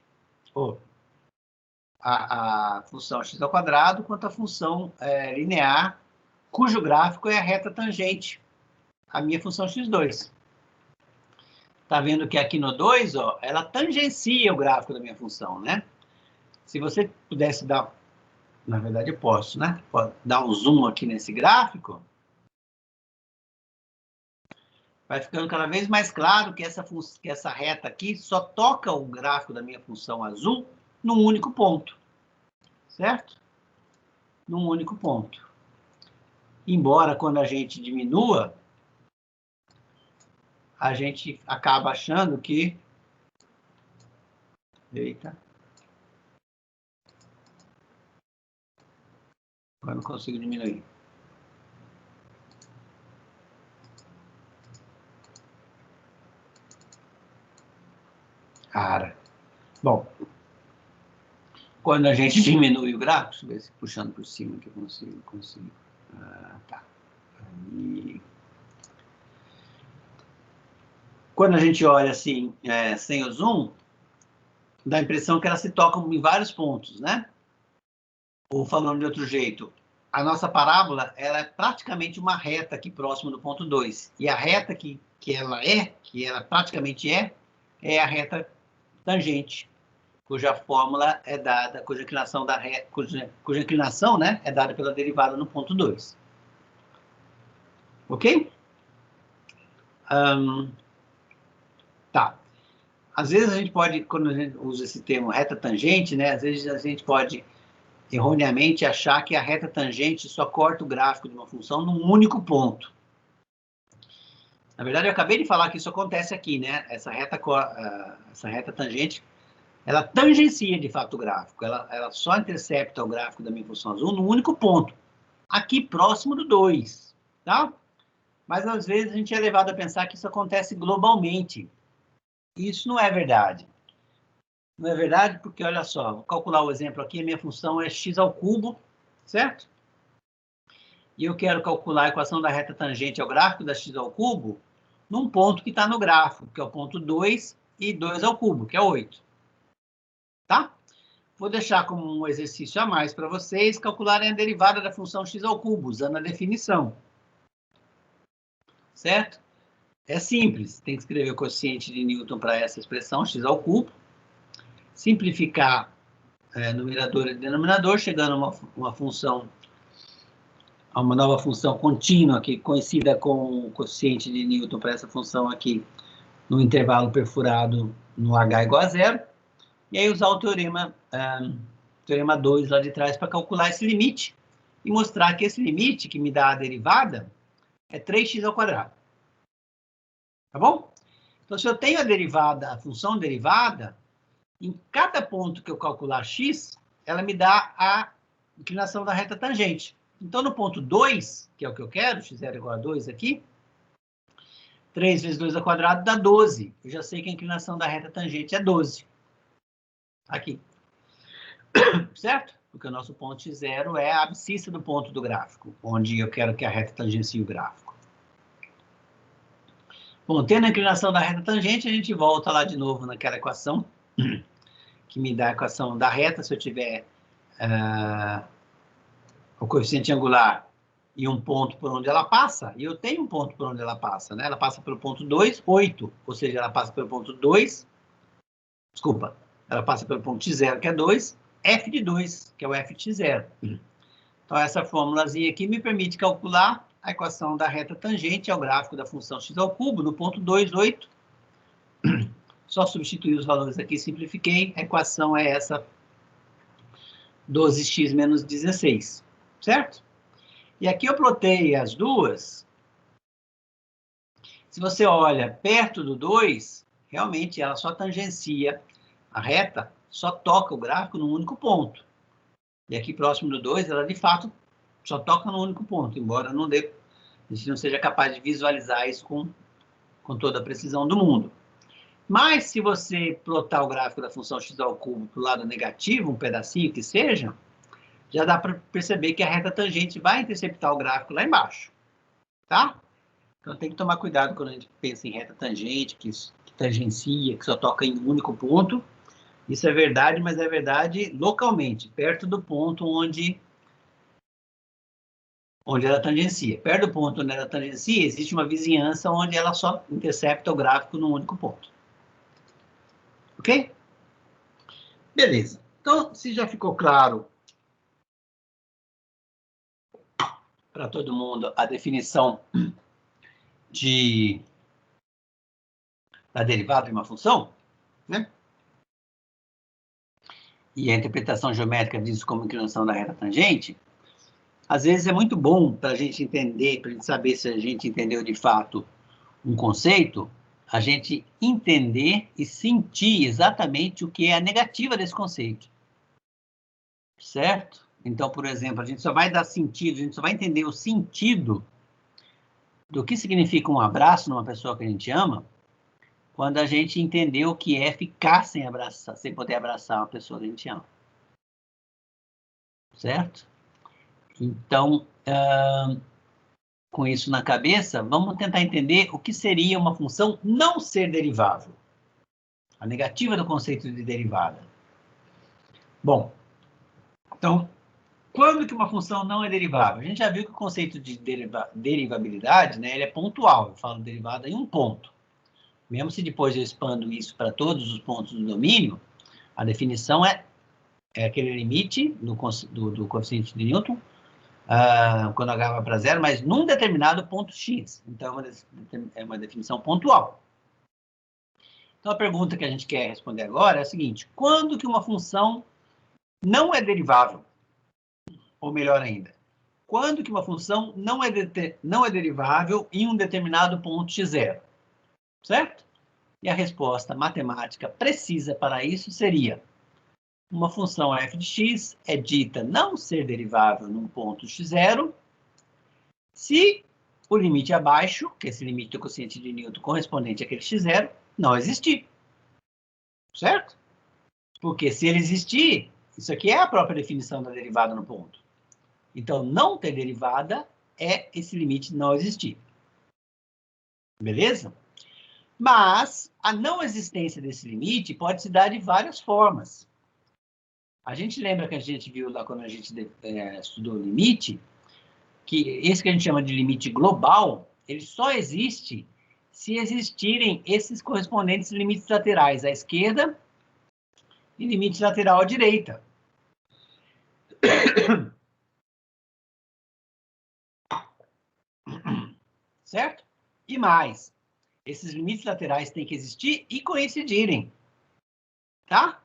Ou a função x ao quadrado quanto a função linear, cujo gráfico é a reta tangente, a minha função x2. Tá vendo que aqui no 2, ó, ela tangencia o gráfico da minha função, né? Se você pudesse dar... Na verdade, eu posso, né? Pode dar um zoom aqui nesse gráfico. Vai ficando cada vez mais claro que essa reta aqui só toca o gráfico da minha função azul num único ponto. Certo? Num único ponto. Embora, quando a gente diminua, a gente acaba achando que... Eita. Agora não consigo diminuir. Cara. Bom. Quando a gente diminui o gráfico, deixa eu ver se puxando por cima que eu consigo. Tá. Aí. Quando a gente olha assim, sem o zoom, dá a impressão que elas se tocam em vários pontos, né? Ou falando de outro jeito, a nossa parábola ela é praticamente uma reta aqui próximo do ponto 2. E a reta que ela praticamente é a reta tangente, cuja fórmula é dada, cuja inclinação da reta, cuja inclinação, né, é dada pela derivada no ponto 2. Ok? Tá. Às vezes a gente pode, quando a gente usa esse termo reta tangente, né, às vezes a gente pode erroneamente achar que a reta tangente só corta o gráfico de uma função num único ponto. Na verdade, eu acabei de falar que isso acontece aqui, né? Essa reta tangente, ela tangencia, de fato, o gráfico. Ela só intercepta o gráfico da minha função azul num único ponto. Aqui, próximo do 2, tá? Mas, às vezes, a gente é levado a pensar que isso acontece globalmente. Isso não é verdade. Não é verdade porque, olha só, vou calcular o exemplo aqui, a minha função é x ao cubo, certo? E eu quero calcular a equação da reta tangente ao gráfico da x ao cubo num ponto que está no gráfico, que é o ponto 2 e 2 ao cubo, que é 8. Tá? Vou deixar como um exercício a mais para vocês calcularem a derivada da função x ao cubo, usando a definição. Certo? É simples, tem que escrever o coeficiente de Newton para essa expressão, x ao cubo, simplificar numerador e denominador, chegando a uma função, a uma nova função contínua, aqui, conhecida com o coeficiente de Newton para essa função aqui, no intervalo perfurado no h igual a 0, e aí usar o teorema 2 lá de trás para calcular esse limite, e mostrar que esse limite, que me dá a derivada, é 3x ao quadrado. Tá bom? Então, se eu tenho a derivada, a função derivada, em cada ponto que eu calcular x, ela me dá a inclinação da reta tangente. Então, no ponto 2, que é o que eu quero, x0 igual a 2 aqui, 3 vezes 2 ao quadrado dá 12. Eu já sei que a inclinação da reta tangente é 12. Aqui. Certo? Porque o nosso ponto x0 é a abscissa do ponto do gráfico, onde eu quero que a reta tangencie o gráfico. Bom, tendo a inclinação da reta tangente, a gente volta lá de novo naquela equação, que me dá a equação da reta, se eu tiver o coeficiente angular e um ponto por onde ela passa, e eu tenho um ponto por onde ela passa, né? Ela passa pelo ponto 2, 8, ou seja, ela passa pelo ponto 2, desculpa, ela passa pelo ponto x0, que é 2, f de 2, que é o f de x0. Então, essa fórmulazinha aqui me permite calcular a equação da reta tangente ao gráfico da função x ao cubo, no ponto 2, 8. Só substituir os valores aqui, simplifiquei, a equação é essa, 12x menos 16, certo? E aqui eu plotei as duas. Se você olha perto do 2, realmente ela só tangencia a reta, só toca o gráfico num único ponto. E aqui próximo do 2, ela de fato só toca num único ponto, embora a gente não seja capaz de visualizar isso com toda a precisão do mundo. Mas se você plotar o gráfico da função x ao cubo para o lado negativo, um pedacinho que seja, já dá para perceber que a reta tangente vai interceptar o gráfico lá embaixo, tá? Então tem que tomar cuidado quando a gente pensa em reta tangente, que tangencia, que só toca em um único ponto. Isso é verdade, mas é verdade localmente, perto do ponto onde ela tangencia. Perto do ponto onde ela tangencia, existe uma vizinhança onde ela só intercepta o gráfico num único ponto. Ok? Beleza. Então, se já ficou claro para todo mundo a definição da derivada de uma função, né? E a interpretação geométrica disso como inclinação da reta tangente, às vezes é muito bom para a gente entender, para a gente saber se a gente entendeu de fato um conceito, a gente entender e sentir exatamente o que é a negativa desse conceito. Certo? Então, por exemplo, a gente só vai dar sentido, a gente só vai entender o sentido do que significa um abraço numa pessoa que a gente ama, quando a gente entender o que é ficar sem abraçar, sem poder abraçar uma pessoa que a gente ama. Certo? Então, com isso na cabeça, vamos tentar entender o que seria uma função não ser derivável. A negativa do conceito de derivada. Bom, então, quando que uma função não é derivável? A gente já viu que o conceito de derivabilidade, né, ele é pontual. Eu falo derivada em um ponto. Mesmo se depois eu expando isso para todos os pontos do domínio, a definição é aquele limite do coeficiente de Newton, quando h vai para zero, mas num determinado ponto x. Então, é uma definição pontual. Então, a pergunta que a gente quer responder agora é a seguinte: quando que uma função não é derivável? Ou melhor ainda, quando que uma função não é derivável em um determinado ponto x0? Certo? E a resposta matemática precisa para isso seria: uma função f de x é dita não ser derivável num ponto x0 se o limite abaixo, que é esse limite do quociente de Newton correspondente àquele x0, não existir. Certo? Porque se ele existir, isso aqui é a própria definição da derivada no ponto. Então, não ter derivada é esse limite não existir. Beleza? Mas a não existência desse limite pode se dar de várias formas. A gente lembra que a gente viu lá quando a gente estudou o limite, que esse que a gente chama de limite global, ele só existe se existirem esses correspondentes limites laterais à esquerda e limite lateral à direita. Certo? E mais, esses limites laterais têm que existir e coincidirem. Tá?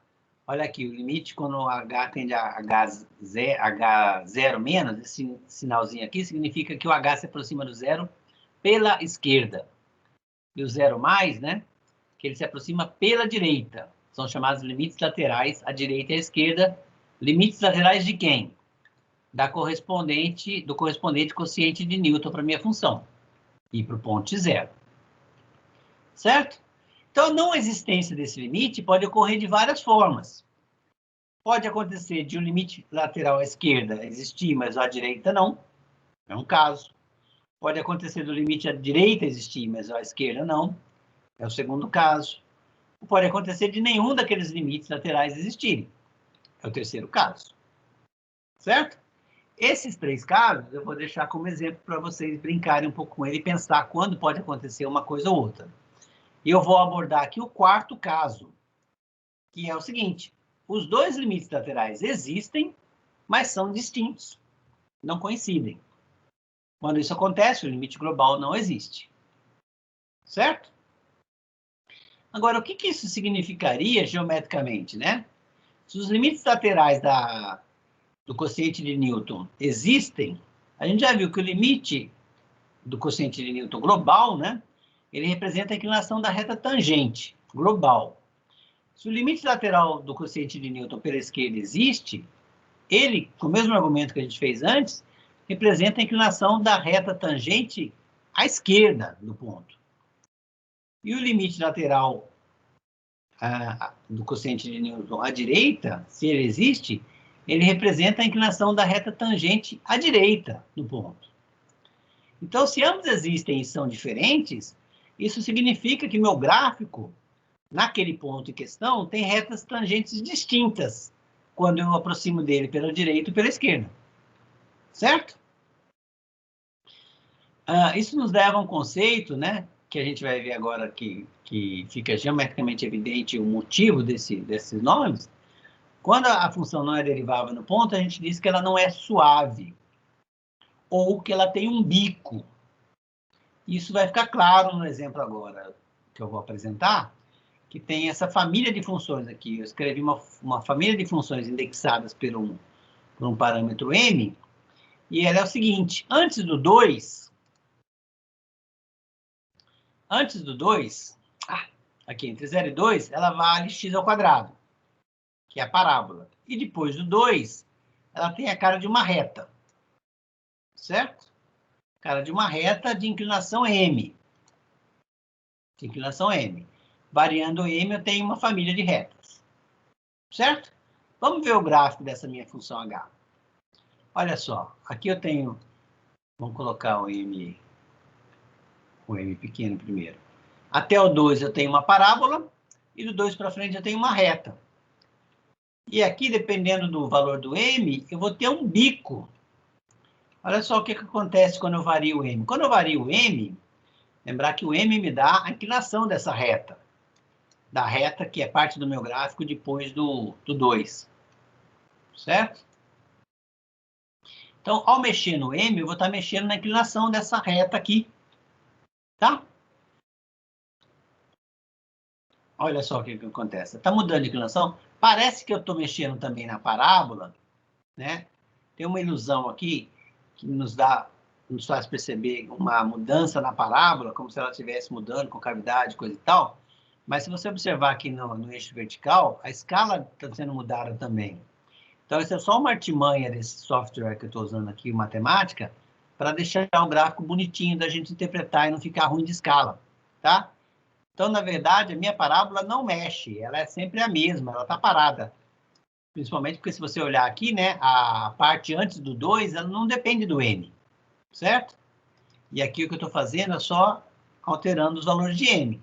Olha aqui, o limite quando o H tende a H0 menos, esse sinalzinho aqui significa que o H se aproxima do zero pela esquerda. E o zero mais, né? Que ele se aproxima pela direita. São chamados limites laterais, à direita e à esquerda. Limites laterais de quem? Do correspondente quociente de Newton para a minha função. E para o ponto zero. Certo? Então, a não existência desse limite pode ocorrer de várias formas. Pode acontecer de um limite lateral à esquerda existir, mas à direita não. É um caso. Pode acontecer do limite à direita existir, mas à esquerda não. É o segundo caso. Pode acontecer de nenhum daqueles limites laterais existirem. É o terceiro caso. Certo? Esses três casos eu vou deixar como exemplo para vocês brincarem um pouco com ele e pensar quando pode acontecer uma coisa ou outra. E eu vou abordar aqui o quarto caso, que é o seguinte: os dois limites laterais existem, mas são distintos, não coincidem. Quando isso acontece, o limite global não existe. Certo? Agora, o que isso significaria geometricamente, né? Se os limites laterais do quociente de Newton existem, a gente já viu que o limite do quociente de Newton global, né? Ele representa a inclinação da reta tangente global. Se o limite lateral do quociente de Newton pela esquerda existe, ele, com o mesmo argumento que a gente fez antes, representa a inclinação da reta tangente à esquerda do ponto. E o limite lateral do quociente de Newton à direita, se ele existe, ele representa a inclinação da reta tangente à direita do ponto. Então, se ambos existem e são diferentes, isso significa que meu gráfico, naquele ponto em questão, tem retas tangentes distintas quando eu aproximo dele pela direita ou pela esquerda. Certo? Isso nos leva a um conceito, né, que a gente vai ver agora que fica geometricamente evidente o motivo desses nomes. Quando a função não é derivável no ponto, a gente diz que ela não é suave, ou que ela tem um bico. Isso vai ficar claro no exemplo agora que eu vou apresentar, que tem essa família de funções aqui. Eu escrevi uma família de funções indexadas por um parâmetro m, e ela é o seguinte: antes do 2, aqui entre 0 e 2, ela vale x ao quadrado, que é a parábola. E depois do 2, ela tem a cara de uma reta. Certo? Cara de uma reta de inclinação m. De inclinação m. Variando m, eu tenho uma família de retas. Certo? Vamos ver o gráfico dessa minha função h. Olha só, aqui eu tenho... Vamos colocar o m pequeno primeiro. Até o 2 eu tenho uma parábola, e do 2 para frente eu tenho uma reta. E aqui, dependendo do valor do m, eu vou ter um bico. Olha só o que acontece quando eu vario o m. Quando eu vario o m, lembrar que o m me dá a inclinação dessa reta. Da reta que é parte do meu gráfico depois do 2. Certo? Então, ao mexer no m, eu vou estar mexendo na inclinação dessa reta aqui. Tá? Olha só o que acontece. Está mudando a inclinação? Parece que eu estou mexendo também na parábola, né? Tem uma ilusão aqui que nos faz perceber uma mudança na parábola, como se ela estivesse mudando com cavidade, coisa e tal. Mas se você observar aqui no eixo vertical, a escala está sendo mudada também. Então, isso é só uma artimanha desse software que eu estou usando aqui, matemática, para deixar o gráfico bonitinho da gente interpretar e não ficar ruim de escala, tá? Então, na verdade, a minha parábola não mexe, ela é sempre a mesma, ela está parada. Principalmente porque se você olhar aqui, né, a parte antes do 2, ela não depende do m, certo? E aqui o que eu estou fazendo é só alterando os valores de m.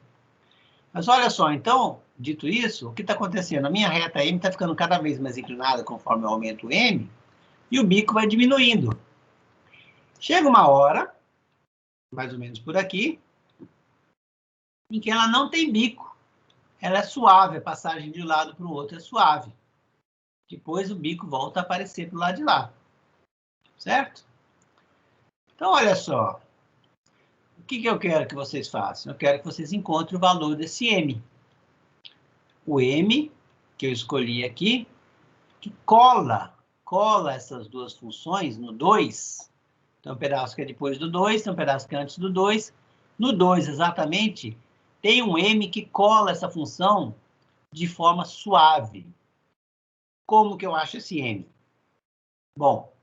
Mas olha só, então, dito isso, o que está acontecendo? A minha reta m está ficando cada vez mais inclinada conforme eu aumento o m, e o bico vai diminuindo. Chega uma hora, mais ou menos por aqui, em que ela não tem bico. Ela é suave, a passagem de um lado para o outro é suave. Depois o bico volta a aparecer para o lado de lá. Certo? Então, olha só. O que eu quero que vocês façam? Eu quero que vocês encontrem o valor desse m. O m, que eu escolhi aqui, que cola essas duas funções no 2. Tem um pedaço que é depois do 2, tem um pedaço que é antes do 2. No 2, exatamente, tem um m que cola essa função de forma suave. Como que eu acho esse m? Bom,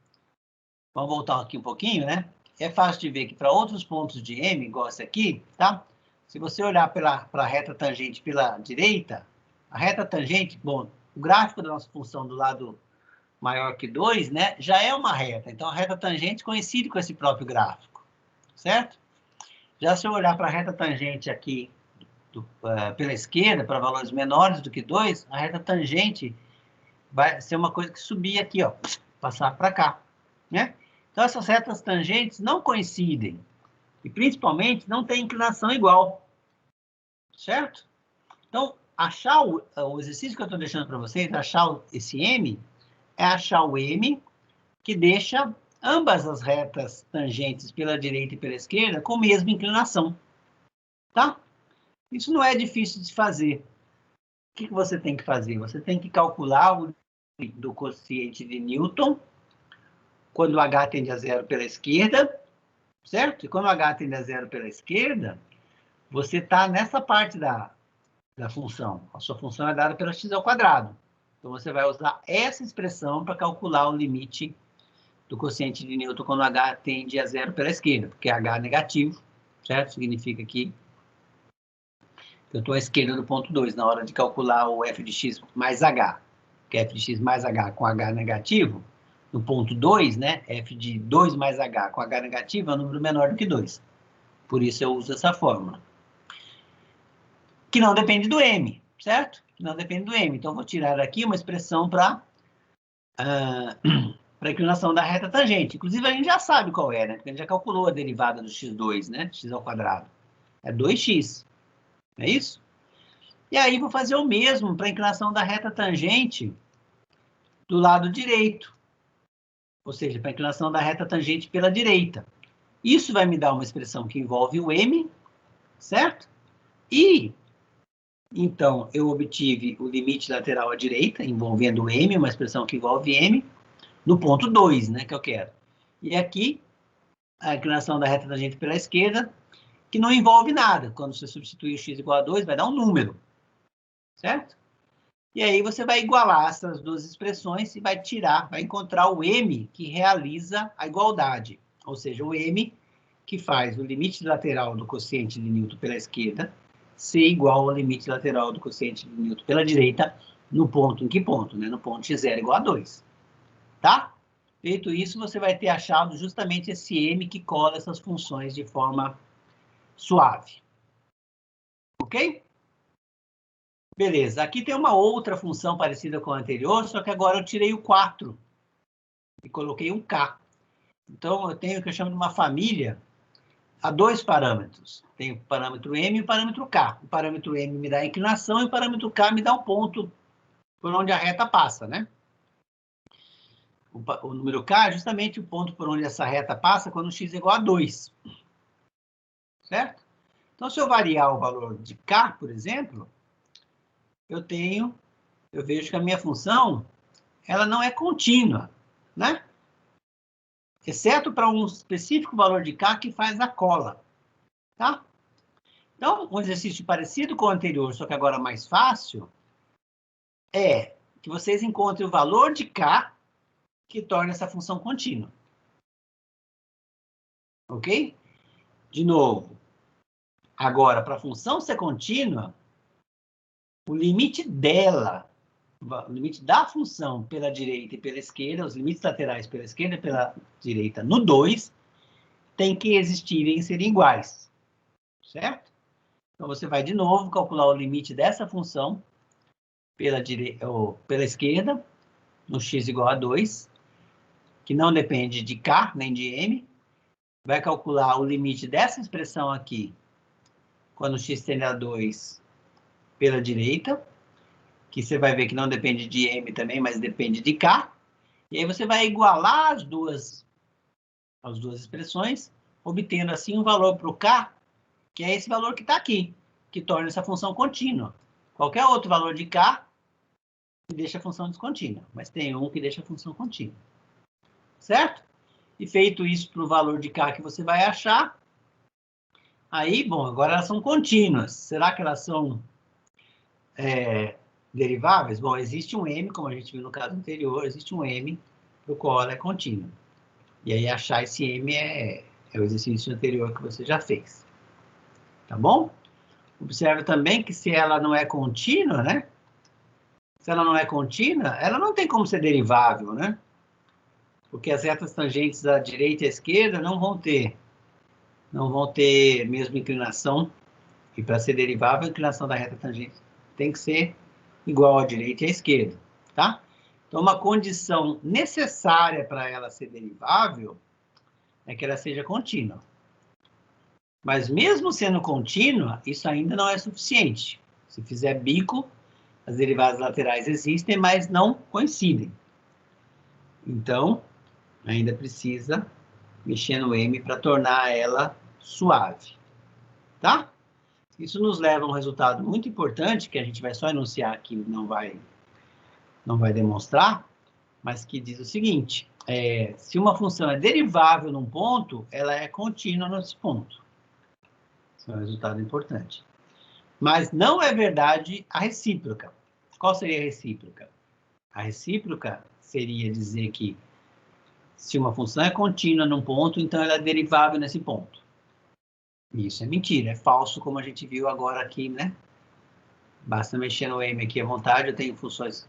vamos voltar aqui um pouquinho, né? É fácil de ver que para outros pontos de m, igual esse aqui, tá? se você olhar para a reta tangente pela direita, a reta tangente, bom, o gráfico da nossa função do lado maior que 2, né, já é uma reta. Então, a reta tangente coincide com esse próprio gráfico, certo? Já se eu olhar para a reta tangente aqui pela esquerda, para valores menores do que 2, a reta tangente vai ser uma coisa que subir aqui, ó, passar para cá, né? Então, essas retas tangentes não coincidem. E, principalmente, não tem inclinação igual. Certo? Então, achar o exercício que eu estou deixando para vocês, achar esse M, é achar o M que deixa ambas as retas tangentes pela direita e pela esquerda com a mesma inclinação. Tá? Isso não é difícil de fazer. O que você tem que fazer? Você tem que calcular o do quociente de Newton quando o H tende a zero pela esquerda, certo? E quando o H tende a zero pela esquerda, você está nessa parte da função. A sua função é dada pela x ao quadrado. Então, você vai usar essa expressão para calcular o limite do quociente de Newton quando h tende a zero pela esquerda, porque h é negativo, certo? Significa que eu estou à esquerda do ponto 2 na hora de calcular o f de x mais h, que f de x mais h com h negativo, no ponto 2, né, f de 2 mais h com h negativo é um número menor do que 2. Por isso eu uso essa fórmula. Que não depende do m, certo? Que não depende do m. Então, vou tirar aqui uma expressão para a inclinação da reta tangente. Inclusive, a gente já sabe qual é, né? Porque a gente já calculou a derivada do x2, né? X ao quadrado. É 2x. Não é isso? E aí, vou fazer o mesmo para a inclinação da reta tangente do lado direito. Ou seja, para a inclinação da reta tangente pela direita. Isso vai me dar uma expressão que envolve o m, certo? E então, eu obtive o limite lateral à direita, envolvendo m, uma expressão que envolve m, no ponto 2, né, que eu quero. E aqui, a inclinação da reta tangente pela esquerda, que não envolve nada. Quando você substituir x igual a 2, vai dar um número, certo? E aí você vai igualar essas duas expressões e vai tirar, vai encontrar o m que realiza a igualdade. Ou seja, o m que faz o limite lateral do quociente de Newton pela esquerda ser igual ao limite lateral do quociente de Newton pela direita, no ponto, em que ponto? Né? No ponto x0 igual a 2. Tá? Feito isso, você vai ter achado justamente esse m que cola essas funções de forma suave. Ok? Beleza. Aqui tem uma outra função parecida com a anterior, só que agora eu tirei o 4 e coloquei um k. Então, eu tenho o que eu chamo de uma família há dois parâmetros. Tem o parâmetro m e o parâmetro k. O parâmetro m me dá a inclinação e o parâmetro k me dá um ponto por onde a reta passa, né? O número k é justamente o ponto por onde essa reta passa quando x é igual a 2. Certo? Então, se eu variar o valor de k, por exemplo, eu vejo que a minha função, ela não é contínua, né? Exceto para um específico valor de k que faz a cola, tá? Então, um exercício parecido com o anterior, só que agora mais fácil, é que vocês encontrem o valor de k que torna essa função contínua. Ok? De novo, agora, para a função ser contínua, o limite dela, o limite da função pela direita e pela esquerda, os limites laterais pela esquerda e pela direita no 2, tem que existirem e serem iguais. Certo? Então, você vai, de novo, calcular o limite dessa função pela esquerda, no x igual a 2, que não depende de k nem de m. Vai calcular o limite dessa expressão aqui, quando x tende a 2 pela direita, que você vai ver que não depende de m também, mas depende de k. E aí você vai igualar as duas expressões, obtendo assim um valor para o k, que é esse valor que está aqui, que torna essa função contínua. Qualquer outro valor de k que deixa a função descontínua, mas tem um que deixa a função contínua. Certo? E feito isso para o valor de k que você vai achar, aí, bom, agora elas são contínuas. Será que elas são deriváveis? Bom, existe um m, como a gente viu no caso anterior, existe um m para o qual ela é contínua. E aí achar esse m é o exercício anterior que você já fez. Tá bom? Observe também que se ela não é contínua, né? Se ela não é contínua, ela não tem como ser derivável, né? Porque as retas tangentes da direita e à esquerda não vão ter mesma inclinação. E para ser derivável, a inclinação da reta tangente tem que ser igual à direita e à esquerda, tá? Então, uma condição necessária para ela ser derivável é que ela seja contínua. Mas mesmo sendo contínua, isso ainda não é suficiente. Se fizer bico, as derivadas laterais existem, mas não coincidem. Então, ainda precisa mexer no M para tornar ela suave, tá? Isso nos leva a um resultado muito importante, que a gente vai só enunciar aqui, não vai demonstrar, mas que diz o seguinte, se uma função é derivável num ponto, ela é contínua nesse ponto. Isso é um resultado importante. Mas não é verdade a recíproca. Qual seria a recíproca? A recíproca seria dizer que se uma função é contínua num ponto, então ela é derivável nesse ponto. Isso é mentira, é falso, como a gente viu agora aqui, né? Basta mexer no M aqui à vontade, eu tenho funções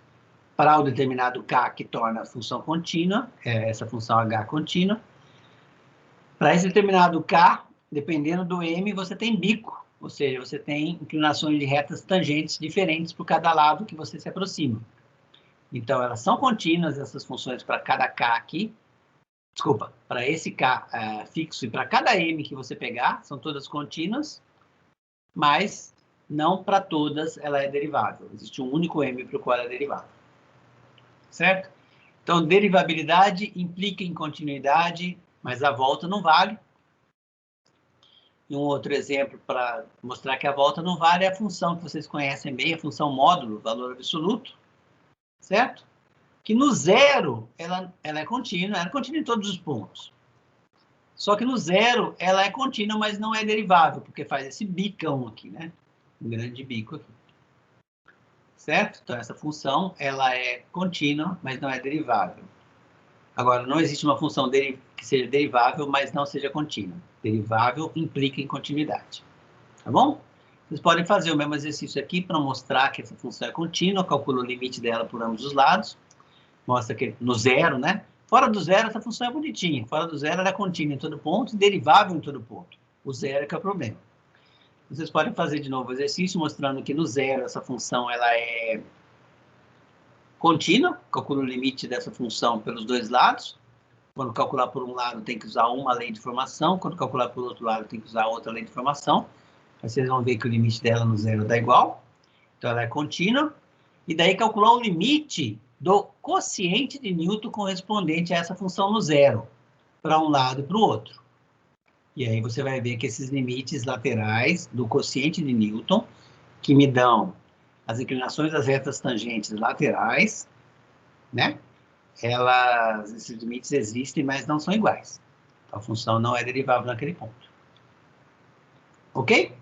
para o determinado K que torna a função contínua, essa função H contínua. Para esse determinado K, dependendo do M, você tem bico, ou seja, você tem inclinações de retas tangentes diferentes por cada lado que você se aproxima. Então, elas são contínuas, essas funções para cada K aqui, desculpa, para esse K fixo e para cada M que você pegar, são todas contínuas, mas não para todas ela é derivável. Existe um único M para o qual ela é derivável. Certo? Então, derivabilidade implica em continuidade, mas a volta não vale. E um outro exemplo para mostrar que a volta não vale é a função que vocês conhecem bem, a função módulo, valor absoluto, certo? Que no zero, ela é contínua em todos os pontos. Só que no zero, ela é contínua, mas não é derivável, porque faz esse bicão aqui, né? Um grande bico aqui. Certo? Então, essa função, ela é contínua, mas não é derivável. Agora, não existe uma função que seja derivável, mas não seja contínua. Derivável implica em continuidade. Tá bom? Vocês podem fazer o mesmo exercício aqui para mostrar que essa função é contínua, calcula o limite dela por ambos os lados, mostra que no zero, né? Fora do zero, essa função é bonitinha. Fora do zero, ela é contínua em todo ponto e derivável em todo ponto. O zero é que é o problema. Vocês podem fazer de novo o exercício mostrando que no zero essa função ela é contínua, calcula o limite dessa função pelos dois lados. Quando calcular por um lado tem que usar uma lei de formação, quando calcular por outro lado tem que usar outra lei de formação. Aí vocês vão ver que o limite dela no zero dá igual. Então ela é contínua. E daí calcular o limite do quociente de Newton correspondente a essa função no zero, para um lado e para o outro. E aí você vai ver que esses limites laterais do quociente de Newton, que me dão as inclinações das retas tangentes laterais, né? Esses limites existem, mas não são iguais. Então, a função não é derivável naquele ponto. Ok?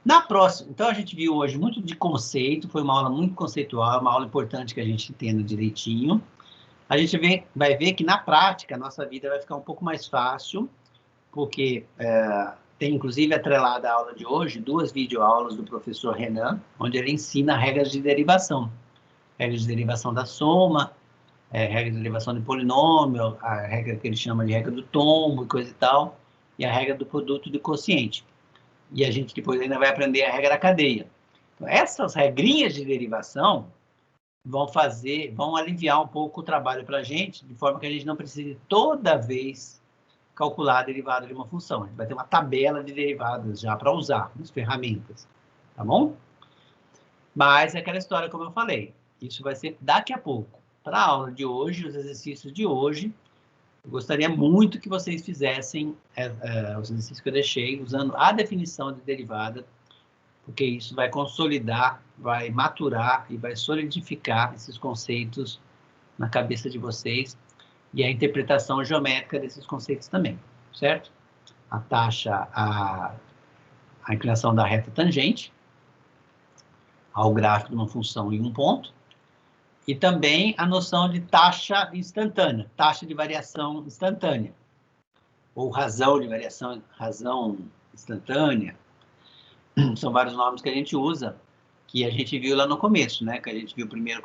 Na próxima, então a gente viu hoje muito de conceito, foi uma aula muito conceitual, uma aula importante que a gente entenda direitinho. A gente vai ver que na prática a nossa vida vai ficar um pouco mais fácil, porque tem inclusive atrelada a aula de hoje, 2 videoaulas do professor Renan, onde ele ensina regras de derivação. Regras de derivação da soma, regra de derivação de polinômio, a regra que ele chama de regra do tombo e coisa e tal, e a regra do produto de quociente. E a gente depois ainda vai aprender a regra da cadeia. Então, essas regrinhas de derivação vão aliviar um pouco o trabalho para a gente, de forma que a gente não precise toda vez calcular a derivada de uma função. A gente vai ter uma tabela de derivadas já para usar nas ferramentas, tá bom? Mas é aquela história, como eu falei, isso vai ser daqui a pouco. Para a aula de hoje, os exercícios de hoje, eu gostaria muito que vocês fizessem os exercícios que eu deixei, usando a definição de derivada, porque isso vai consolidar, vai maturar e vai solidificar esses conceitos na cabeça de vocês e a interpretação geométrica desses conceitos também, certo? A taxa, a inclinação da reta tangente ao gráfico de uma função em um ponto, e também a noção de taxa instantânea, taxa de variação instantânea, ou razão de variação, razão instantânea. São vários nomes que a gente usa, que a gente viu lá no começo, né? Que a gente viu primeiro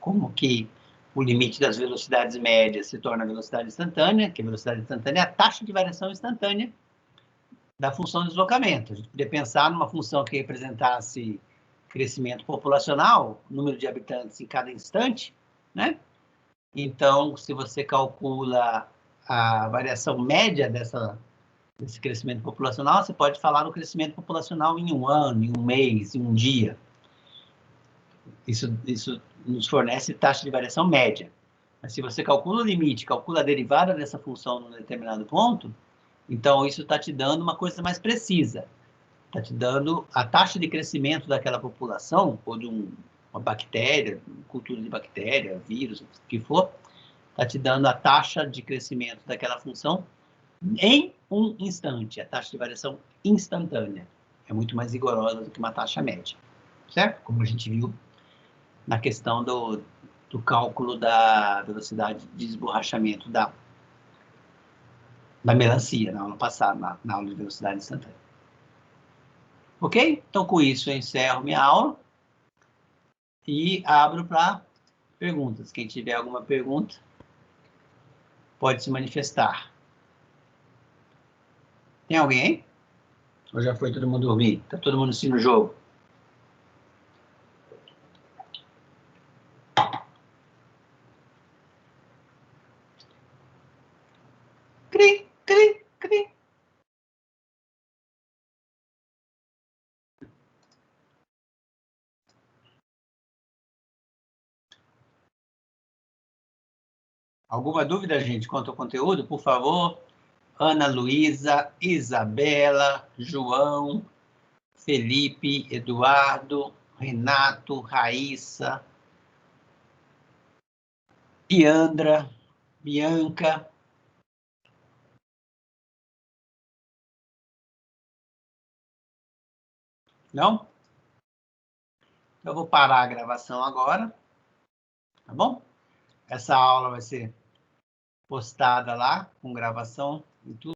como que o limite das velocidades médias se torna a velocidade instantânea, que a velocidade instantânea é a taxa de variação instantânea da função de deslocamento. A gente podia pensar numa função que representasse crescimento populacional, número de habitantes em cada instante, né? Então, se você calcula a variação média desse crescimento populacional, você pode falar no crescimento populacional em um ano, em um mês, em um dia. Isso nos fornece taxa de variação média. Mas se você calcula o limite, calcula a derivada dessa função num determinado ponto, então isso está te dando uma coisa mais precisa. Está te dando a taxa de crescimento daquela população, ou de uma bactéria, cultura de bactéria, vírus, o que for, está te dando a taxa de crescimento daquela função em um instante, a taxa de variação instantânea. É muito mais rigorosa do que uma taxa média, certo? Como a gente viu na questão do cálculo da velocidade de esborrachamento da melancia, na aula passada, na aula de velocidade instantânea. Ok? Então, com isso, eu encerro minha aula e abro para perguntas. Quem tiver alguma pergunta, pode se manifestar. Tem alguém aí? Ou já foi todo mundo dormir? Está todo mundo assim no jogo? Cri, cri, cri. Alguma dúvida, gente, quanto ao conteúdo? Por favor, Ana Luísa, Isabela, João, Felipe, Eduardo, Renato, Raíssa, Piandra, Bianca. Não? Eu vou parar a gravação agora, tá bom? Essa aula vai ser postada lá, com gravação e tudo.